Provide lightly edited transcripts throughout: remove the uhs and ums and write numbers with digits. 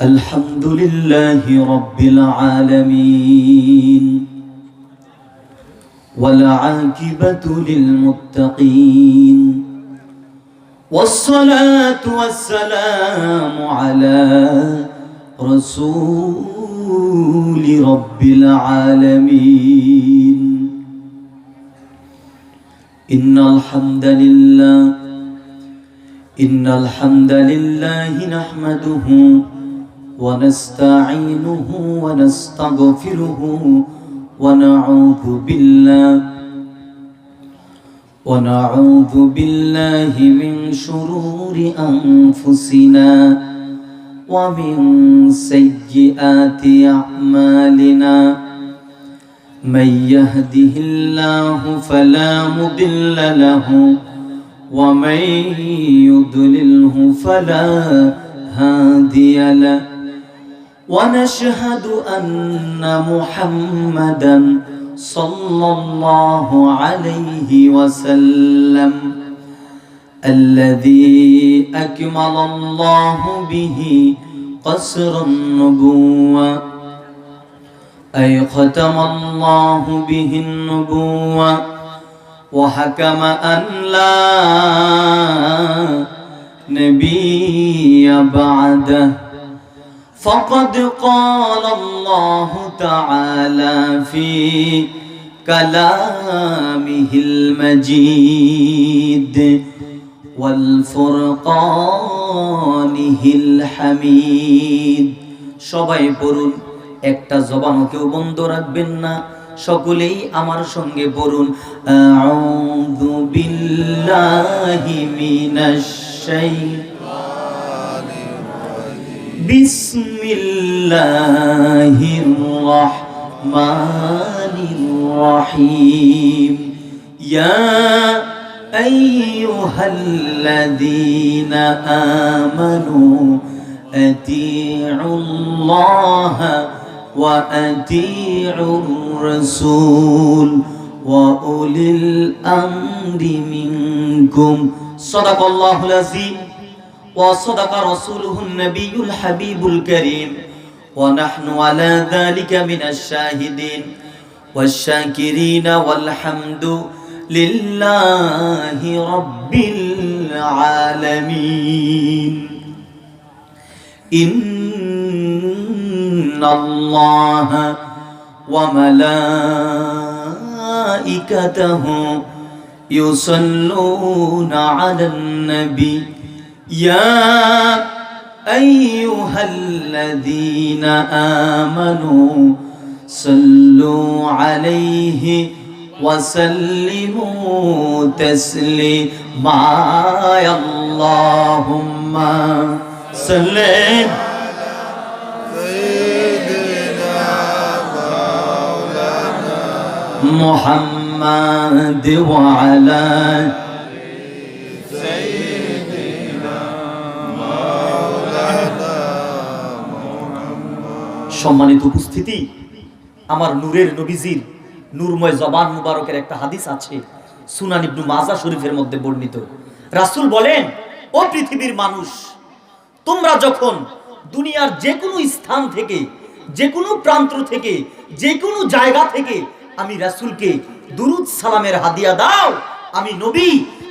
الحمد لله رب العالمين والعاقبة للمتقين والصلاة والسلام على رسول رب العالمين إن الحمد لله نحمده ونستعينه ونستغفره ونعوذ بالله من شرور أنفسنا ومن سيئات أعمالنا من يهده الله فلا مضل له ومن يضلله فلا هادي له ونشهد أن محمدا صلى الله عليه وسلم الذي أكمل الله به قصر النبوة أي ختم الله به النبوة وحكم أن لا نبي بعده فقد قال الله تعالى في كلامه المجيد والفرقانه الحميد সবাই পড়ুন একটা জবানও কেউ বন্ধ রাখবেন না সকলেই আমার সঙ্গে পড়ুন আউযু বিল্লাহি মিনাশ শাইতানির রাজিম বিসমিল্লাহির রহমানির রহিম ইয়া আইয়ুহাল্লাযীনা আমানু আতিউল্লাহা وأطيعوا الرسول وأولي الأمر منكم صدق الله العظيم وصدق رسوله النبي الحبيب الكريم ونحن على ذلك من الشاهدين والشاكرين والحمد لله رب العالمين إن الله وملائكته يصلون على النبي يا أيها الذين آمنوا صلوا عليه وسلموا تسليما اللهم صل محمد وعلى سيدنا مولانا محمد সম্মানিত উপস্থিতি আমার নূরের নবীজির নূরময় জবান মুবারকের একটা হাদিস আছে সুনান ইবনে মাজাহ শরীফের মধ্যে বর্ণিত রাসূল বলেন ও পৃথিবীর মানুষ তোমরা যখন দুনিয়ার যে কোনো স্থান থেকে যে কোনো প্রান্ত থেকে যে কোনো জায়গা থেকে আমি রাসূলকে দুরুদ সালামের হাদিয়া দাও আমি নবী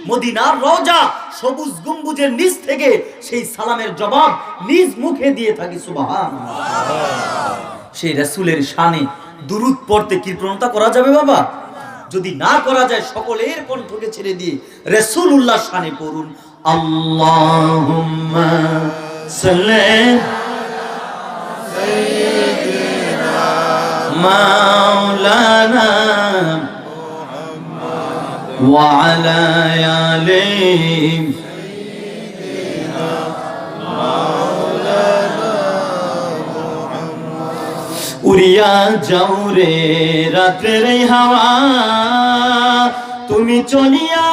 মদিনার রওজা সবুজ গম্বুজের নিচ থেকে সেই সালামের জবাব নিজ মুখে দিয়ে থাকি সুবহানাল্লাহ সেই রাসূলের শানে দুরুদ পড়তে কি প্রণতা করা যাবে বাবা যদি না করা যায় সকলের কণ্ঠকে ছেড়ে দিয়ে রাসূলুল্লাহর শানে পড়ুন আল্লাহুম্মা সাল্লি সাইয়্যিদিনা মাওলানা وعلى آله سيدنا مولانا محمد উড়িয়া যাও রে রাতের হাওয়া তুমি চলিয়া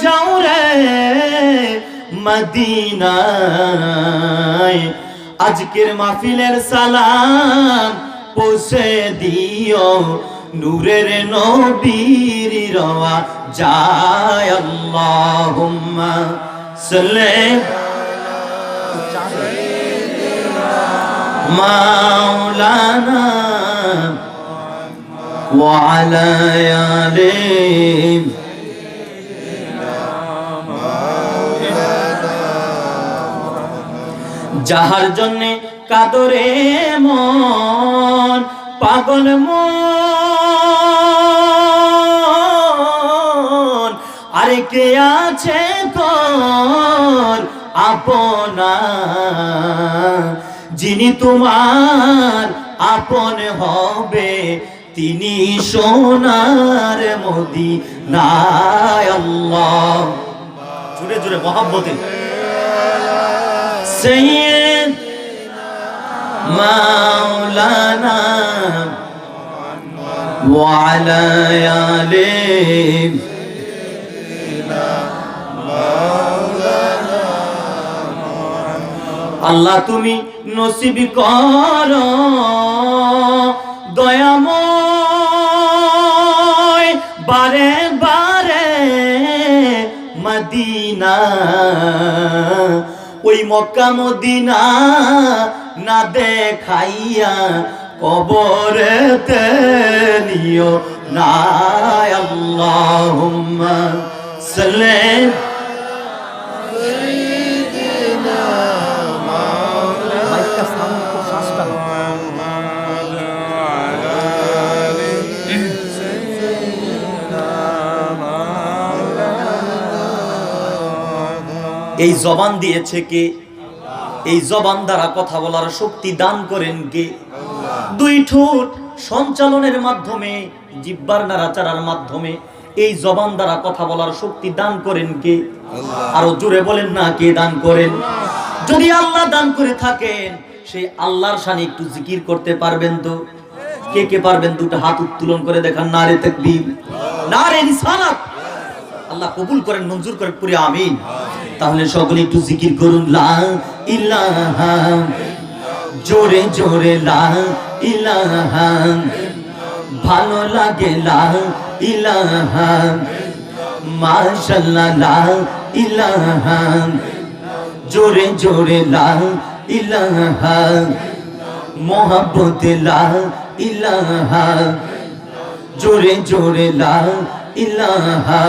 যাও রে মদিনায় আজকের মাহফিলের সালাম পৌঁছে দিও নূরের নবীর রওয়া যায় আল্লাহুম্মা সাল্লি মাওলানা ওয়া আলা আলিহি যাহার জন্যে কাদরে মন পাগল মন আরে কে আছে তোর আপনা যিনি তোমার আপন হবে তিনি সোনার মদিনায় আল্লাহ জুড়ে জুড়ে মহব্বতে সৈয়দ মাওলানা ওয়া আলা আলিহি আল্লাহ তুমি নসিব করো দয়াময় বারে বারে মদিনা ওই মক্কা মদিনা না দেখাইয়া কবরেতে নিও না আল্লাহুম্মা সাল্লি এই জবান দিয়েছে কে? এই জবান দ্বারা কথা বলার শক্তি দান করেন কে? দুই ঠোঁট সঞ্চালনের মাধ্যমে, জিহ্বার নাড়াচাড়ার মাধ্যমে এই জবান দ্বারা কথা বলার শক্তি দান করেন কে? আরো জোরে বলেন না, কে দান করেন? যদি আল্লাহ দান করে থাকেন সেই আল্লাহর শানে একটু জিকির করতে পারবেন তো? কে কে পারবেন? দুটো হাত উত্তোলন করে দেখান। নারে তাকবীর, নারে রিসালাত। আল্লাহ কবুল করেন, মঞ্জুর করেন, পুরি আমিন। তাহলে সকলে একটু জিকির করুন, লা ইলাহা, জোরে জোরে লা ইলাহা, ভালো লাগে লা ইলাহা, মাশাআল্লাহ লা ইলাহা, জোরে জোরে লা ইলাহা, মোহাব্বতে লা ইলাহা, জোরে জোরে লা ইলাহা,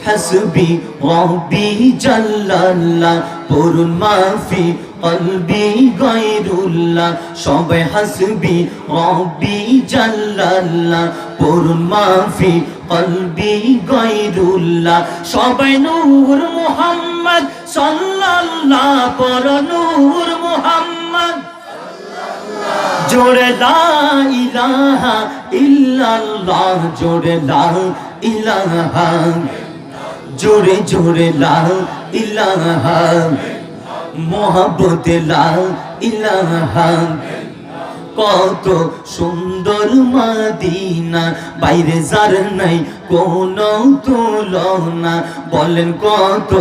হাসবি রব্বি জাল্লাল্লাহ, পড়ুন মাফি কলবি গায়রুল্লাহ। সবাই হাসবি রব্বি জাল্লাল্লাহ, পড়ুন মাফি কলবি গায়রুল্লাহ। সবাই নূর মুহাম্মদ সাল্লাল্লাহ, পড়ো নূর মুহাম্মদ। জোরে লা ইলাহা ইল্লাল্লাহ, জোরে লা ইলাহা, জোরে জোরে লা ইলাহা, মোহাব্বতে লা ইলাহা। কত সুন্দর মদিনা, বাইরে যার নাই কোনো তুলনা। বলেন কত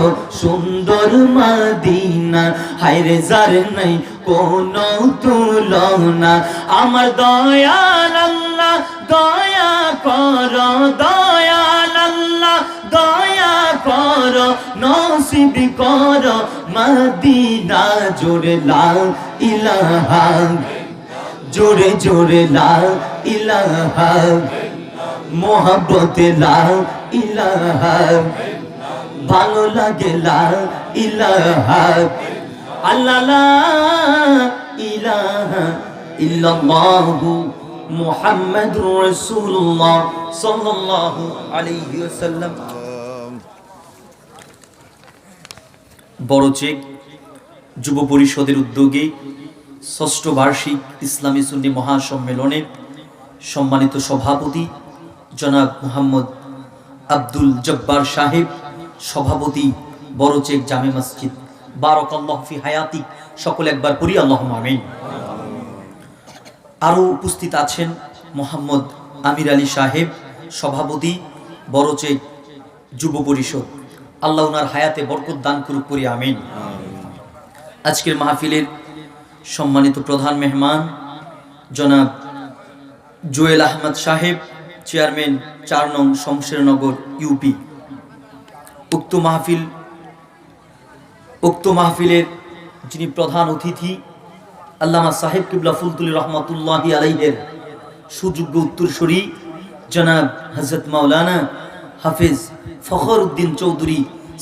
সুন্দর মদিনা, হায়রে যার নাই কোনো তুলনা। আমার দয়াল আল্লাহ দয়া করো, দয়াল আল্লাহ দয়া করো, নসিব করো মদিনা। জোরে লা ইলাহা, জোরে জোরে লা ইলাহা, মোহাব্বতে লা ইলাহা, ভালো লাগে লা ইলাহা। আল্লাহ লা ইলাহা ইল্লাল্লাহু মুহাম্মাদুর রাসূলুল্লাহ সাল্লাল্লাহু আলাইহি ওয়াসাল্লাম। বড়চেক যুব পরিষদের উদ্যোগে ষষ্ঠ বার্ষিক ইসলামী সুন্নি মহাসম্মেলনের সম্মানিত সভাপতি জনাব মুহাম্মদ আব্দুল জব্বার সাহেব, সভাপতি বড়চেক জামে মসজিদ, বারাকাল্লাহু ফি হায়াতি। সকলে একবার পড়ি আল্লাহুম্মা আমিন। আরও উপস্থিত আছেন মোহাম্মদ আমির আলী সাহেব, সভাপতি বড়চেক যুব পরিষদ। আল্লাহ ওনার হায়াতে বরকত দান করুক, পড়ি আমিন। আজকের মাহফিলের সম্মানিত প্রধান মেহমান জনাব জুয়েল আহমদ সাহেব, চেয়ারম্যান 4 নং শমশেরনগর ইউপি। উক্ত মাহফিলের যিনি প্রধান অতিথি আল্লামা সাহেব কিবলা ফুলতুলি রহমাতুল্লাহি আলাইহির সুযোগ্য উত্তরসূরি জনাব হযরত মাওলানা হাফেজ ফখরউদ্দিন চৌধুরী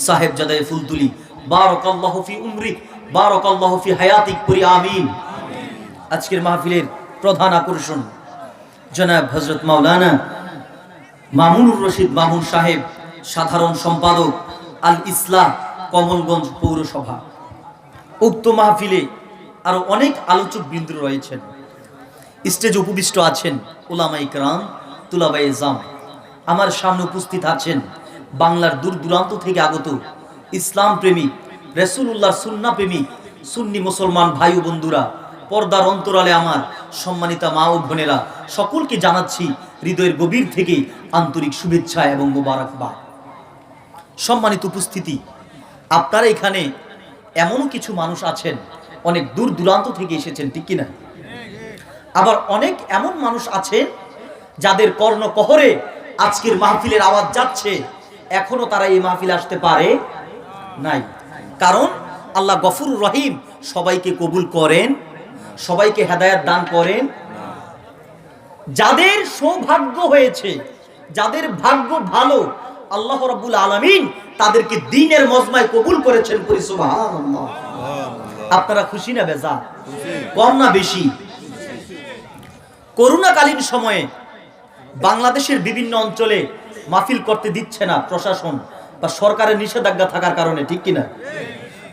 সাহেব জাদায়ে ফুলতুলি, বারাকাল্লাহু ফি উমরিক বারাকাল্লাহু ফি হায়াতিক, পড়ি আমিন। আজকের মাহফিলের প্রধান আকর্ষণ জনাব হযরত মাওলানা মামুনুর রশিদ মামুন সাহেব, সাধারণ সম্পাদক আল ইসলাহ, কমলগঞ্জ পৌরসভা। উক্ত মাহফিলে আরো অনেক আলোচক বৃন্দ রয়েছেন। স্টেজে উপবিষ্ট আছেন উলামায়ে কেরাম, তুলাবায়ে জাম। আমার সামনে উপস্থিত আছেন বাংলার দূর দূরান্ত থেকে আগত ইসলাম প্রেমিক, রাসূলুল্লাহর সুন্নাহ প্রেমিক সুন্নি মুসলমান ভাই ও বন্ধুরা, পর্দার অন্তরালে আমার সম্মানিতা মা ও বোনেরা, সকলকে জানাচ্ছি হৃদয়ের গভীর থেকে আন্তরিক শুভেচ্ছা এবং মোবারকবাদ। সম্মানিত উপস্থিতি, আপনারা এখানে এমনও কিছু মানুষ আছেন অনেক দূর দূরান্ত থেকে এসেছেন, ঠিক কিনা? আবার অনেক এমন মানুষ আছেন যাদের কর্ণকহরে আজকের মাহফিলের আওয়াজ যাচ্ছে, এখনো তারা এই মাহফিলে আসতে পারে নাই। কারণ আল্লাহ গফুর রহিম, সবাইকে কবুল করেন, সবাইকে হেদায়েত দান করেন। যাদের সৌভাগ্য হয়েছে, যাদের ভাগ্য ভালো, আল্লাহ রাব্বুল আলামিন তাদেরকে দ্বীনের মজমায় কবুল করেছেন। পড়ি সুবহানাল্লাহ। আপনারা খুশি না বেজার? কম না বেশি? করোনাকালীন সময়ে বাংলাদেশের বিভিন্ন অঞ্চলে মাহফিল করতে দিচ্ছে না প্রশাসন বা সরকারের নিষেধাজ্ঞা থাকার কারণে, ঠিক কিনা?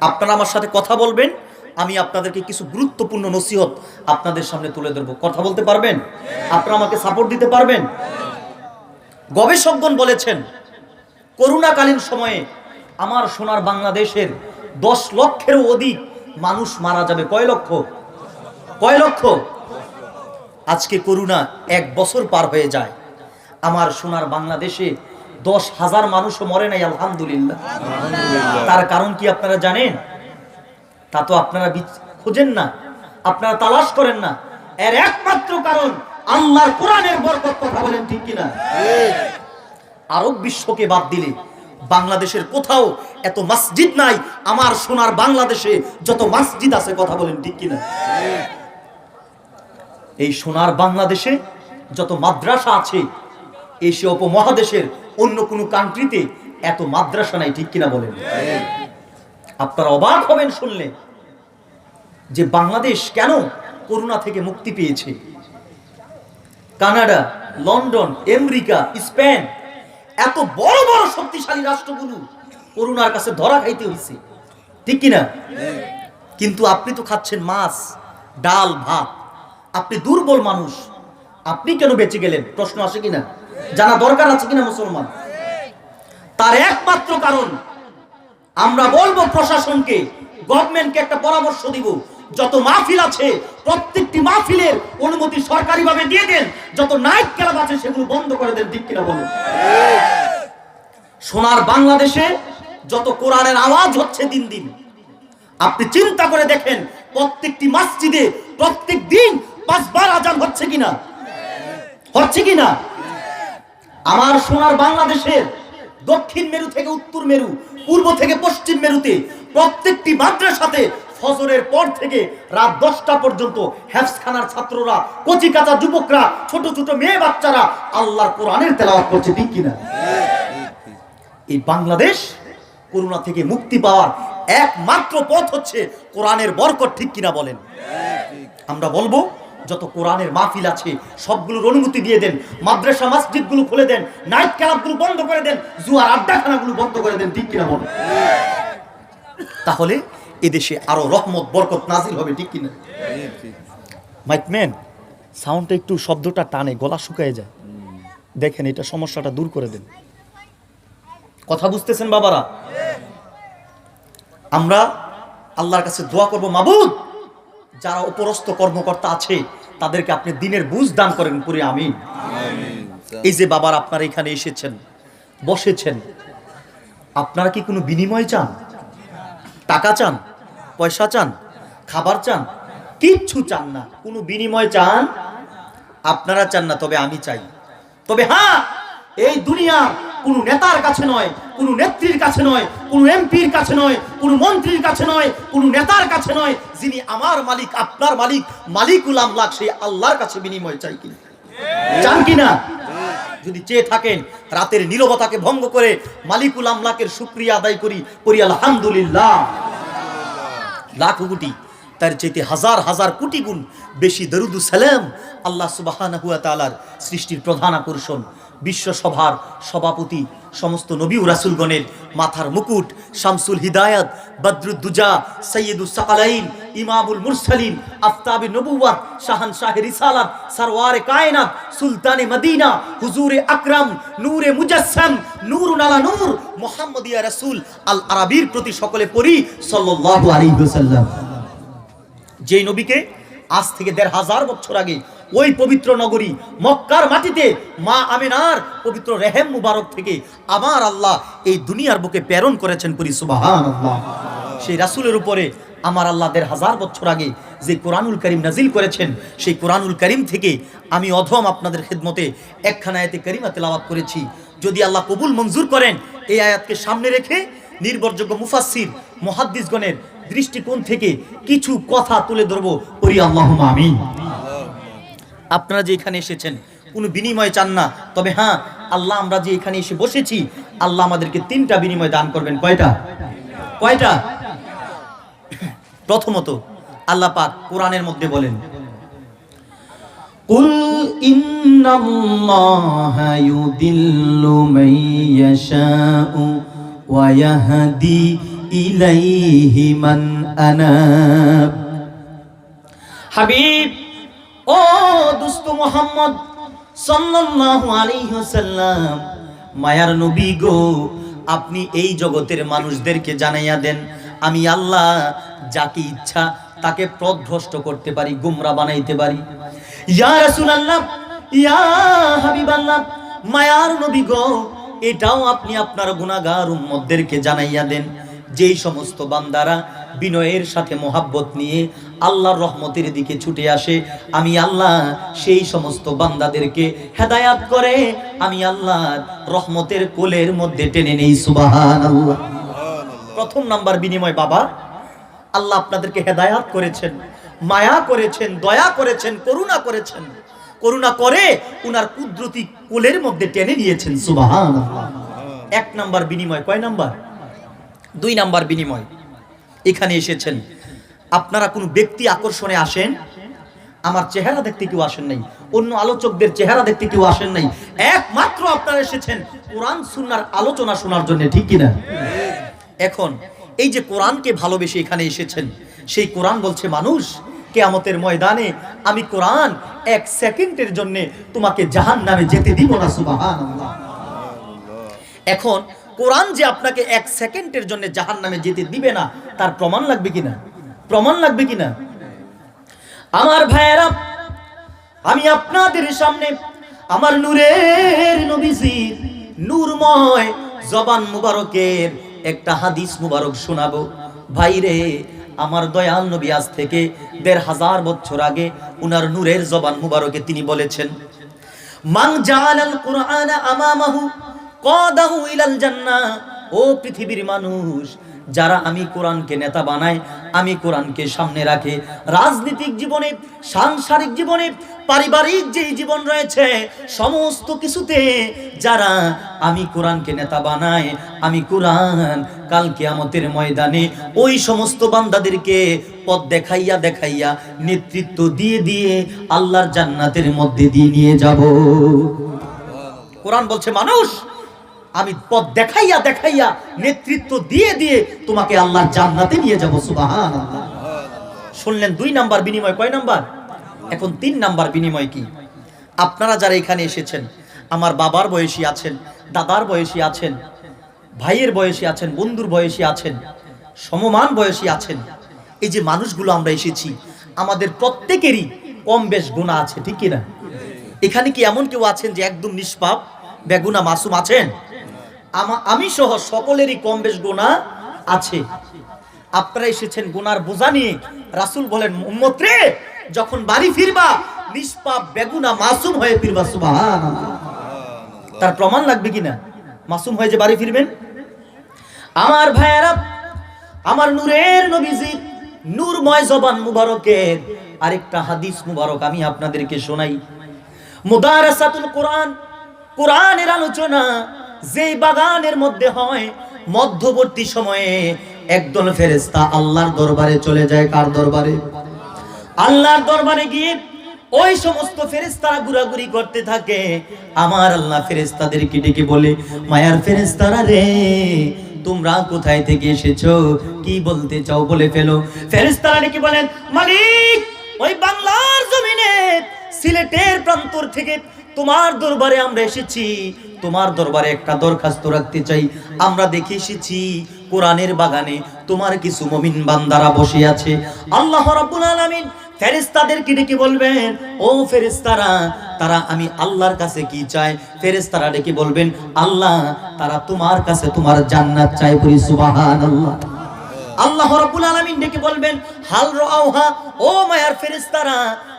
আপনারা আমার সাথে কথা বলবেন, আমি আপনাদেরকে কিছু গুরুত্বপূর্ণ নসিহত আপনাদের সামনে তুলে ধরবো। কথা বলতে পারবেন? আপনারা আমাকে সাপোর্ট দিতে পারবেন? গবেষকগণ বলেছেন করোনাকালীন সময়ে আমার সোনার বাংলাদেশের 10 লক্ষেরও অধিক মানুষ মারা যাবে। কয় লক্ষ? কয় লক্ষ? আজকে করোনা 1 বছর পার হয়ে যায়, আমার সোনার বাংলাদেশে 10,000 মানুষও মরে নাই, আলহামদুলিল্লাহ। তার কারণ কি আপনারা জানেন? তা তো আপনারা খোঁজেন না, আপনারা তালাশ করেন না। এর একমাত্র কারণ আল্লাহর কোরআনের বরকত। কথা বলেন ঠিক কিনা? আরব বিশ্বকে বাদ দিলে বাংলাদেশের কোথাও এত মসজিদ নাই আমার সোনার বাংলাদেশে যত মসজিদ আছে। কথা বলেন ঠিক কিনা? এই সোনার বাংলাদেশে যত মাদ্রাসা আছে, এশিয়া উপমহাদেশের অন্য কোনো কান্ট্রিতে এত মাদ্রাসা নাই, ঠিক কিনা বলেন? আপনারা অবাক হবেন শুনলে যে বাংলাদেশ কেন করোনা থেকে মুক্তি পেয়েছে। কানাডা, লন্ডন, আমেরিকা, স্পেন, এত বড় বড় শক্তিশালী রাষ্ট্রগুলো করোনার কাছে ধরা খাইতে হয়েছে, ঠিক কিনা? কিন্তু আপনি তো খাচ্ছেন মাছ, ডাল, ভাত। আপনি দুর্বল মানুষ, আপনি কেন বেঁচে গেলেন? প্রশ্ন আসে কিনা? জানা দরকার আছে কিনা মুসলমান? তার একমাত্র কারণ আমরা বলবো প্রশাসনকে, গভর্নমেন্টকে একটা পরামর্শ দিব, যত মাহফিল আছে প্রত্যেকটি মাহফিলের অনুমতি সরকারিভাবে দিয়ে দেন, যত নাইট ক্লাব আছে সেগুলো বন্ধ করে দেন, ঠিক কিনা বলুন? সোনার বাংলাদেশে যত কোরআনের আওয়াজ হচ্ছে দিন দিন, আপনি চিন্তা করে দেখেন প্রত্যেকটি মসজিদে প্রত্যেক দিন 5 বার আজান হচ্ছে কিনা? হচ্ছে কিনা? আমার সোনার বাংলাদেশের দক্ষিণ মেরু থেকে উত্তর মেরু, পূর্ব থেকে পশ্চিম মেরুতে প্রত্যেকটি মাদ্রাসাতে ফজরের পর থেকে রাত 10টা পর্যন্ত হেফজখানার ছাত্ররা, কচি কাঁচা যুবকরা, ছোট ছোট মেয়ে বাচ্চারা আল্লাহর কোরআনের তেলাওয়াত করছে, ঠিক কিনা? এই বাংলাদেশ করোনা থেকে মুক্তি পাওয়ার একমাত্র পথ হচ্ছে কোরআনের বরকত, ঠিক কিনা বলেন? আমরা বলবো যত কোরআনের মাহফিল আছে সবগুলোর অনুমতি দিয়ে দেন, মাদ্রাসা মসজিদগুলো খুলে দেন, নাইট ক্লাবগুলো বন্ধ করে দেন, জুয়ার আড্ডাখানাগুলো বন্ধ করে দেন, ঠিক কিনা বলেন? তাহলে এদেশে আরো রহমত বরকত নাজিল হবে, ঠিক কিনা? মাইকম্যান, সাউন্ডটা একটু, শব্দটা টানে, গলা শুকায় যায়, দেখেন এটা সমস্যাটা দূর করে দেন। কথা বুঝতেছেন বাবারা? আমরা আল্লাহর কাছে দোয়া করব, মাবুদ যারা উপরস্থ কর্মকর্তা আছে তাদেরকে আপনি দিনের বুঝ দান করেন, পড়ি আমিন। এই যে বাবার আপনারা এখানে এসেছেন, বসেছেন, আপনারা কি কোনো বিনিময় চান? টাকা চান? পয়সা চান? খাবার চান? কিচ্ছু চান না, কোনো বিনিময় চান আপনারা চান না, তবে আমি চাই। তবে হ্যাঁ, এই দুনিয়া কোন নেতার কাছে নয়, কোন নেত্রীর কাছে নয়, কোন এমপির কাছে নয়, কোন মন্ত্রীর কাছে নয়, কোন নেতার কাছে নয়, যিনি আমার মালিক, আপনার মালিক, মালিকুল আমলাক, সেই আল্লাহর কাছে বিনিময় চাই কিনা? চান কিনা? যদি চেয়ে থাকেন, রাতের নীরবতাকে ভঙ্গ করে মালিকুল আমলাকের শুকরিয়া আদায় করি আলহামদুলিল্লাহ। লাখ কোটি, তার চাইতে হাজার হাজার কোটি গুণ বেশি দরুদ ও সালাম আল্লাহ সুবহানাহু ওয়া তাআলার সৃষ্টির প্রধান আকর্ষণ, বিশ্বসভার সভাপতি, সমস্ত নবী ও রাসূলগণের মাথার মুকুট, শামসুল হিদায়াত, বদরুদ্দুজা, সৈয়দুস সাকালাইন, ইমামুল মুরসালিন, আফতাবে নবুওয়াত, শাহানশাহে রিসালাত, সরওয়ারে কায়নাত, সুলতানে মদিনা, হুজুরে আকরাম, নূরে মুজাসসাম, নূরুন আলা নূর, মুহাম্মদিয়া রাসূল আল আরাবির প্রতি সকলে পড়ি সাল্লাল্লাহু আলাইহি ওয়াসাল্লাম। যেই নবীকে আজ থেকে ১৫০০ বছর আগে ওই পবিত্র নগরী মক্কার মাটিতে মা আমিনার পবিত্র রেহেম মুবারক থেকে আমার আল্লাহ এই দুনিয়ার বুকে প্রেরণ করেছেন, পরি সুবহানাল্লাহ। সেই রাসূলের উপরে আমার আল্লাহ ১৫০০ বছর আগে যে কোরআনুল কারীম নাজিল করেছেন, সেই কোরআনুল কারীম থেকে আমি অধম আপনাদের খিদমতে একখানা আয়াতে কারিমা তেলাওয়াত করেছি। যদি আল্লাহ কবুল মঞ্জুর করেন, এই আয়াতকে সামনে রেখে নির্ভরযোগ্য মুফাসসির মুহাদ্দিসগণের দৃষ্টিকোণ থেকে কিছু কথা তুলে ধরবো, পড়ি আল্লাহুম্মা আমিন। আপনারা যে এখানে এসেছেন কোনো বিনিময় চান না, তবে হ্যাঁ, আল্লাহ আমরা যে এখানে এসে বসেছি, আল্লাহ আমাদেরকে 3টা বিনিময় দান করবেন। কয়টা? প্রথমত আল্লাহ পাক কোরআনের মধ্যে বলেন, কুল ইন্নাল্লাহা ইউদিল্লু মান ইয়াশাউ ওয়া ইয়াহদি ইলাইহি মান আনাব। হাবিব, ও দোস্ত মুহাম্মদ সাল্লাল্লাহু আলাইহি ওয়াসাল্লাম, মায়ার নবী গো, আপনি এই জগতের মানুষদেরকে জানাইয়া দেন, আমি আল্লাহ যাকে ইচ্ছা তাকে পথভ্রষ্ট করতে পারি, গুমরা বানাইতে পারি। ইয়া রাসূলুল্লাহ, ইয়া হাবিবাল্লাহ, মায়ার নবী গো, এটাও আপনি আপনার গুনাহগার উম্মতদেরকে জানাইয়া দেন, যেই সমস্ত বান্দারা বিনয়ের সাথে মোহাব্বত নিয়ে আল্লাহর রহমতের দিকে ছুটে আসে, আমি আল্লাহ সেই সমস্ত বান্দাদেরকে হেদায়াত করে আমি আল্লাহ রহমতের কোলের মধ্যে টেনে নেই। সুবহানাল্লাহ। প্রথম নাম্বার বিনিময়, বাবা, আল্লাহ আপনাদেরকে হেদায়াত করেছেন, মায়া করেছেন, দয়া করেছেন, করুণা করেছেন, করুণা করে উনার কুদরতি কোলের মধ্যে টেনে নিয়েছেন। সুবহানাল্লাহ। 1 নাম্বার বিনিময়। কয় নাম্বার? 2 নাম্বার বিনিময়, এখানে এসেছেন আপনারা কোন ব্যক্তি আকর্ষণে আসেন, আমার চেহারা দেখতে কেউ আসেন নাই, অন্য আলোচকদের চেহারা দেখতে কেউ আসেন নাই, একমাত্র আপনারা এসেছেন কোরআন সুন্নাহর আলোচনা শোনার জন্য, ঠিক কিনা? এখন এই যে কোরআনকে ভালোবেসে এখানে এসেছেন, সেই কোরআন বলছে, মানুষ, কিয়ামতের ময়দানে আমি কোরআন 1 সেকেন্ডের জন্য তোমাকে জাহান্নামে যেতে দিব না। সুবহানাল্লাহ। এখন কোরআন যে আপনাকে 1 সেকেন্ডের জন্য জাহান্নামে যেতে দিবে না, তার প্রমাণ লাগবে কিনা? প্রমাণ লাগবে কিনা? আমার ভাইয়েরা, আমি আপনাদের সামনে আমার নূরের নবীজির নূরময় জবান মুবারকের একটা হাদিস মুবারক শোনাবো। ভাইরে, আমার দয়াল নবী আজ থেকে ১৫০০ বছর আগে উনার নূরের জবান মুবারকে তিনি বলেছেন, মান জাআলাল কুরআনা আমামাহু কাদাহু ইলাল জান্নাহ। ও পৃথিবীর মানুষ, যারা আমি কোরআনকে নেতা বানায়, আমি কোরআনকে সামনে রাখে, রাজনৈতিক জীবনে, সাংসারিক জীবনে, পারিবারিক যে জীবন রয়েছে, সমস্ত কিছুতে যারা আমি কোরআনকে নেতা বানায়, আমি কোরআন কাল কিয়ামতের ময়দানে ওই সমস্ত বান্দাদেরকে পথ দেখাইয়া দেখাইয়া নেতৃত্ব দিয়ে দিয়ে আল্লাহর জান্নাতের মধ্যে দিয়ে নিয়ে যাব। কোরআন বলছে, মানুষ, আমি পথ দেখাইয়া দেখাইয়া নেতৃত্ব দিয়ে দিয়ে তোমাকে আল্লাহর জান্নাতে নিয়ে যাব। সুবহানাল্লাহ। শুনলেন 2 নাম্বার বিনিময়। কয় নাম্বার? এখন 3 নাম্বার বিনিময় কি? আপনারা যারা এখানে এসেছেন, আমার বাবার বয়সী আছেন, দাদার বয়সী আছেন, ভাইয়ের বয়সী আছেন, বন্ধুর বয়সী আছেন, সমমান বয়সী আছেন, এই যে মানুষগুলো আমরা এসেছি, আমাদের প্রত্যেকেরই কম বেশ গুনাহ আছে, ঠিক কিনা? এখানে কি এমন কেউ আছেন যে একদম নিষ্পাপ বেগুনা মাসুম আছেন? আমি সহ সকলেরই কম বেশ গুনাহ আছে। আপনারা এসেছেন গুনার বোঝা নিয়ে। রাসূল বলেন, উম্মত রে, যখন বাড়ি ফিরবা নিষ্পাপ বেগুনা মাসুম হয়ে ফিরবা সুবহানাল্লাহ। তার প্রমাণ লাগবে কিনা মাসুম হয়ে যে বাড়ি ফিরবেন? আমার ভাইয়েরা, আমার নূরের নবীজির নূরময় জবান মুবারকের আরেকটা হাদিস মুবারক আমি আপনাদেরকে শোনাই। মুদারাসাতুল কোরআন, কোরআনের আলোচনা যেই বাগানের মধ্যে হয়, মধ্যবর্তী সময়ে একদল ফেরেশতা আল্লাহর দরবারে চলে যায়। কার দরবারে? আল্লাহর দরবারে গিয়ে ওই সমস্ত ফেরেশতারা ঘোরাঘুরি করতে থাকে। আমার আল্লাহ ফেরেশতাদেরকে ডেকে বলে, মায়ার ফেরেশতারা রে, তোমরা কোথায় থেকে এসেছো, কি বলতে চাও বলে ফেলো। ফেরেশতারা ডেকে বলেন, মালিক, ওই বাংলার জমিনে সিলেটের প্রান্তর থেকে তোমার দরবারে আমরা এসেছি, তোমার দরবারে একটা দরখাস্ত রাখতে চাই। আমরা দেখে এসেছি কোরআনের বাগানে তোমার কিছু মুমিন বান্দারা বসে আছে। আল্লাহ রাব্বুল আলামিন ফেরেশতাদেরকে ডেকে বলবেন, ও ফেরেশতারা, তারা আমি আল্লাহর কাছে কি চায়? ফেরেশতারা ডেকে বলবেন, আল্লাহ, তারা তোমার কাছে তোমার জান্নাত চায়। বলি সুবহানাল্লাহ। আল্লাহ রাব্বুল আলামিন ডেকে বলবেন, হাল রাআউহা, ও মায়ার ফেরেশতারা,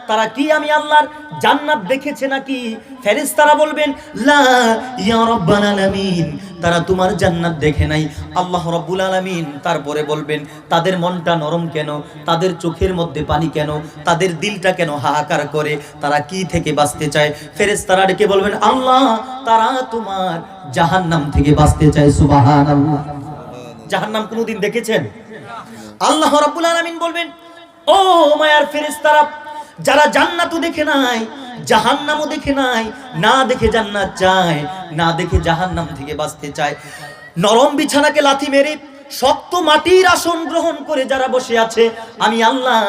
তারা কি আমি আল্লাহর জান্নাত দেখেছে নাকি? ফেরেশতারা বলবেন, লা ইয়া রাব্বাল আলামিন, তারা তোমার জান্নাত দেখে নাই। আল্লাহ রাব্বুল আলামিন তারপরে বলবেন, তাদের মনটা নরম কেন, তাদের চোখের মধ্যে পানি কেন, তাদের দিলটা কেন হাহাকার করে, তারা কি থেকে বাঁচতে চায়? ফেরেশতারা ডেকে বলবেন, আল্লাহ, তারা তোমার জাহান্নাম থেকে বাঁচতে চায়। সুবহানাল্লাহ। জাহান্নাম কোনদিন দেখেছেন? আল্লাহ রাব্বুল আলামিন বলবেন, ও মায়ার ফেরেশতারা, যারা জান্নাতও দেখে নাই, জাহান্নামও দেখে নাই, না দেখে জান্নাত চায়, না দেখে জাহান্নাম থেকে বাঁচতে চায়, নরম বিছানাকে লাথি মেরে শক্ত মাটির আসন গ্রহণ করে যারা বসে আছে, আমি আল্লাহ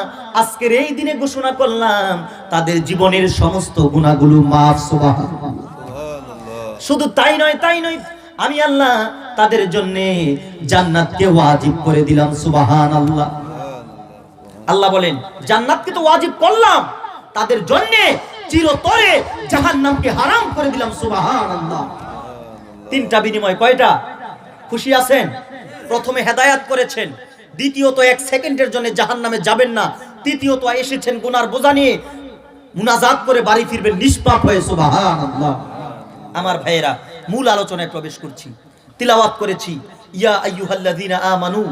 আজকের এই দিনে ঘোষণা করলাম তাদের জীবনের সমস্ত গুনাহগুলো মাফ। সুবহানাল্লাহ। শুধু তাই নয়, আমি আল্লাহ তাদের জন্য জান্নাতকে ওয়াজিব করে দিলাম। সুবহানাল্লাহ। আল্লাহ বলেন, জান্নাতকে তো ওয়াজিব করলাম, তাদের জন্য চিরতরে জাহান্নামকে হারাম করে দিলাম। সুবহানাল্লাহ। তিনটা বিনিময় কয়টা? খুশি আছেন? প্রথমে হেদায়াত করেছেন, দ্বিতীয়ত এক সেকেন্ডের জন্য জাহান্নামে যাবেন না, তৃতীয়ত এসেছেন গুনার বোঝা নিয়ে, মুনাজাত করে বাড়ি ফিরবেন নিষ্পাপ হয়ে। সুবহানাল্লাহ। আমার ভাইয়েরা, মূল আলোচনায় প্রবেশ করছি। তিলাওয়াত করেছি, ইয়া আইয়ুহাল্লাযীনা আমানু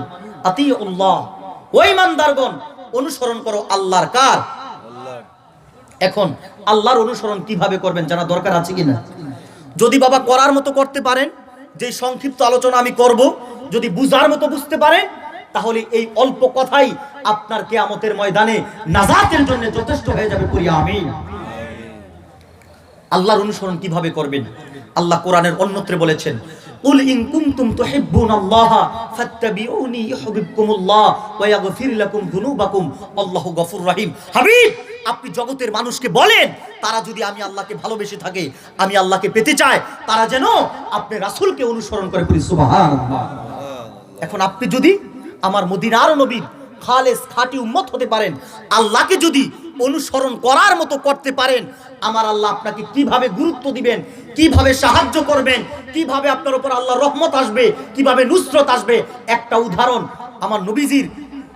আতিউল্লাহ, ও ঈমানদারগণ, অনুসরণ করো আল্লাহর। কার? আল্লাহর। এখন আল্লাহর অনুসরণ কিভাবে করবেন জানা দরকার আছে কিনা? যদি বাবা করার মতো করতে পারেন, যে সংক্ষিপ্ত আলোচনা আমি করব, যদি বুঝার মতো বুঝতে পারেন, তাহলে এই অল্প কথাই আপনার কিয়ামতের ময়দানে নাজাতের জন্য যথেষ্ট হয়ে যাবে। করি আমিন। আল্লাহর অনুসরণ কিভাবে করবেন? আল্লাহ কোরআনের অন্যত্রে বলেছেন, কুল ইন কুনতুম তুহিব্বুনাল্লাহা ফাত্তাবিউনি ইউহিব্বুকুমুল্লাহ ওয়া ইয়াগফির লাকুম যুনুবাকুম আল্লাহু গফুর রহিম। হাবিব, আপনি জগতের মানুষকে বলেন, তারা যদি আমি আল্লাহকে ভালোবেসে থাকে, আমি আল্লাহকে পেতে চায়, তারা যেন আপনি রাসূলকে অনুসরণ করে। বলি সুবহানাল্লাহ। এখন আপনি যদি আমার মদিনার নবীর খালেস খাঁটি উম্মত হতে পারেন, আল্লাহকে যদি অনুসরণ করার মতো করতে পারেন, আমার আল্লাহ আপনাকে কিভাবে গুরুত্ব দিবেন, কিভাবে সাহায্য করবেন, কিভাবে আপনার উপর আল্লাহর রহমত আসবে, কিভাবে নুসরত আসবে, একটা উদাহরণ আমার নবীজির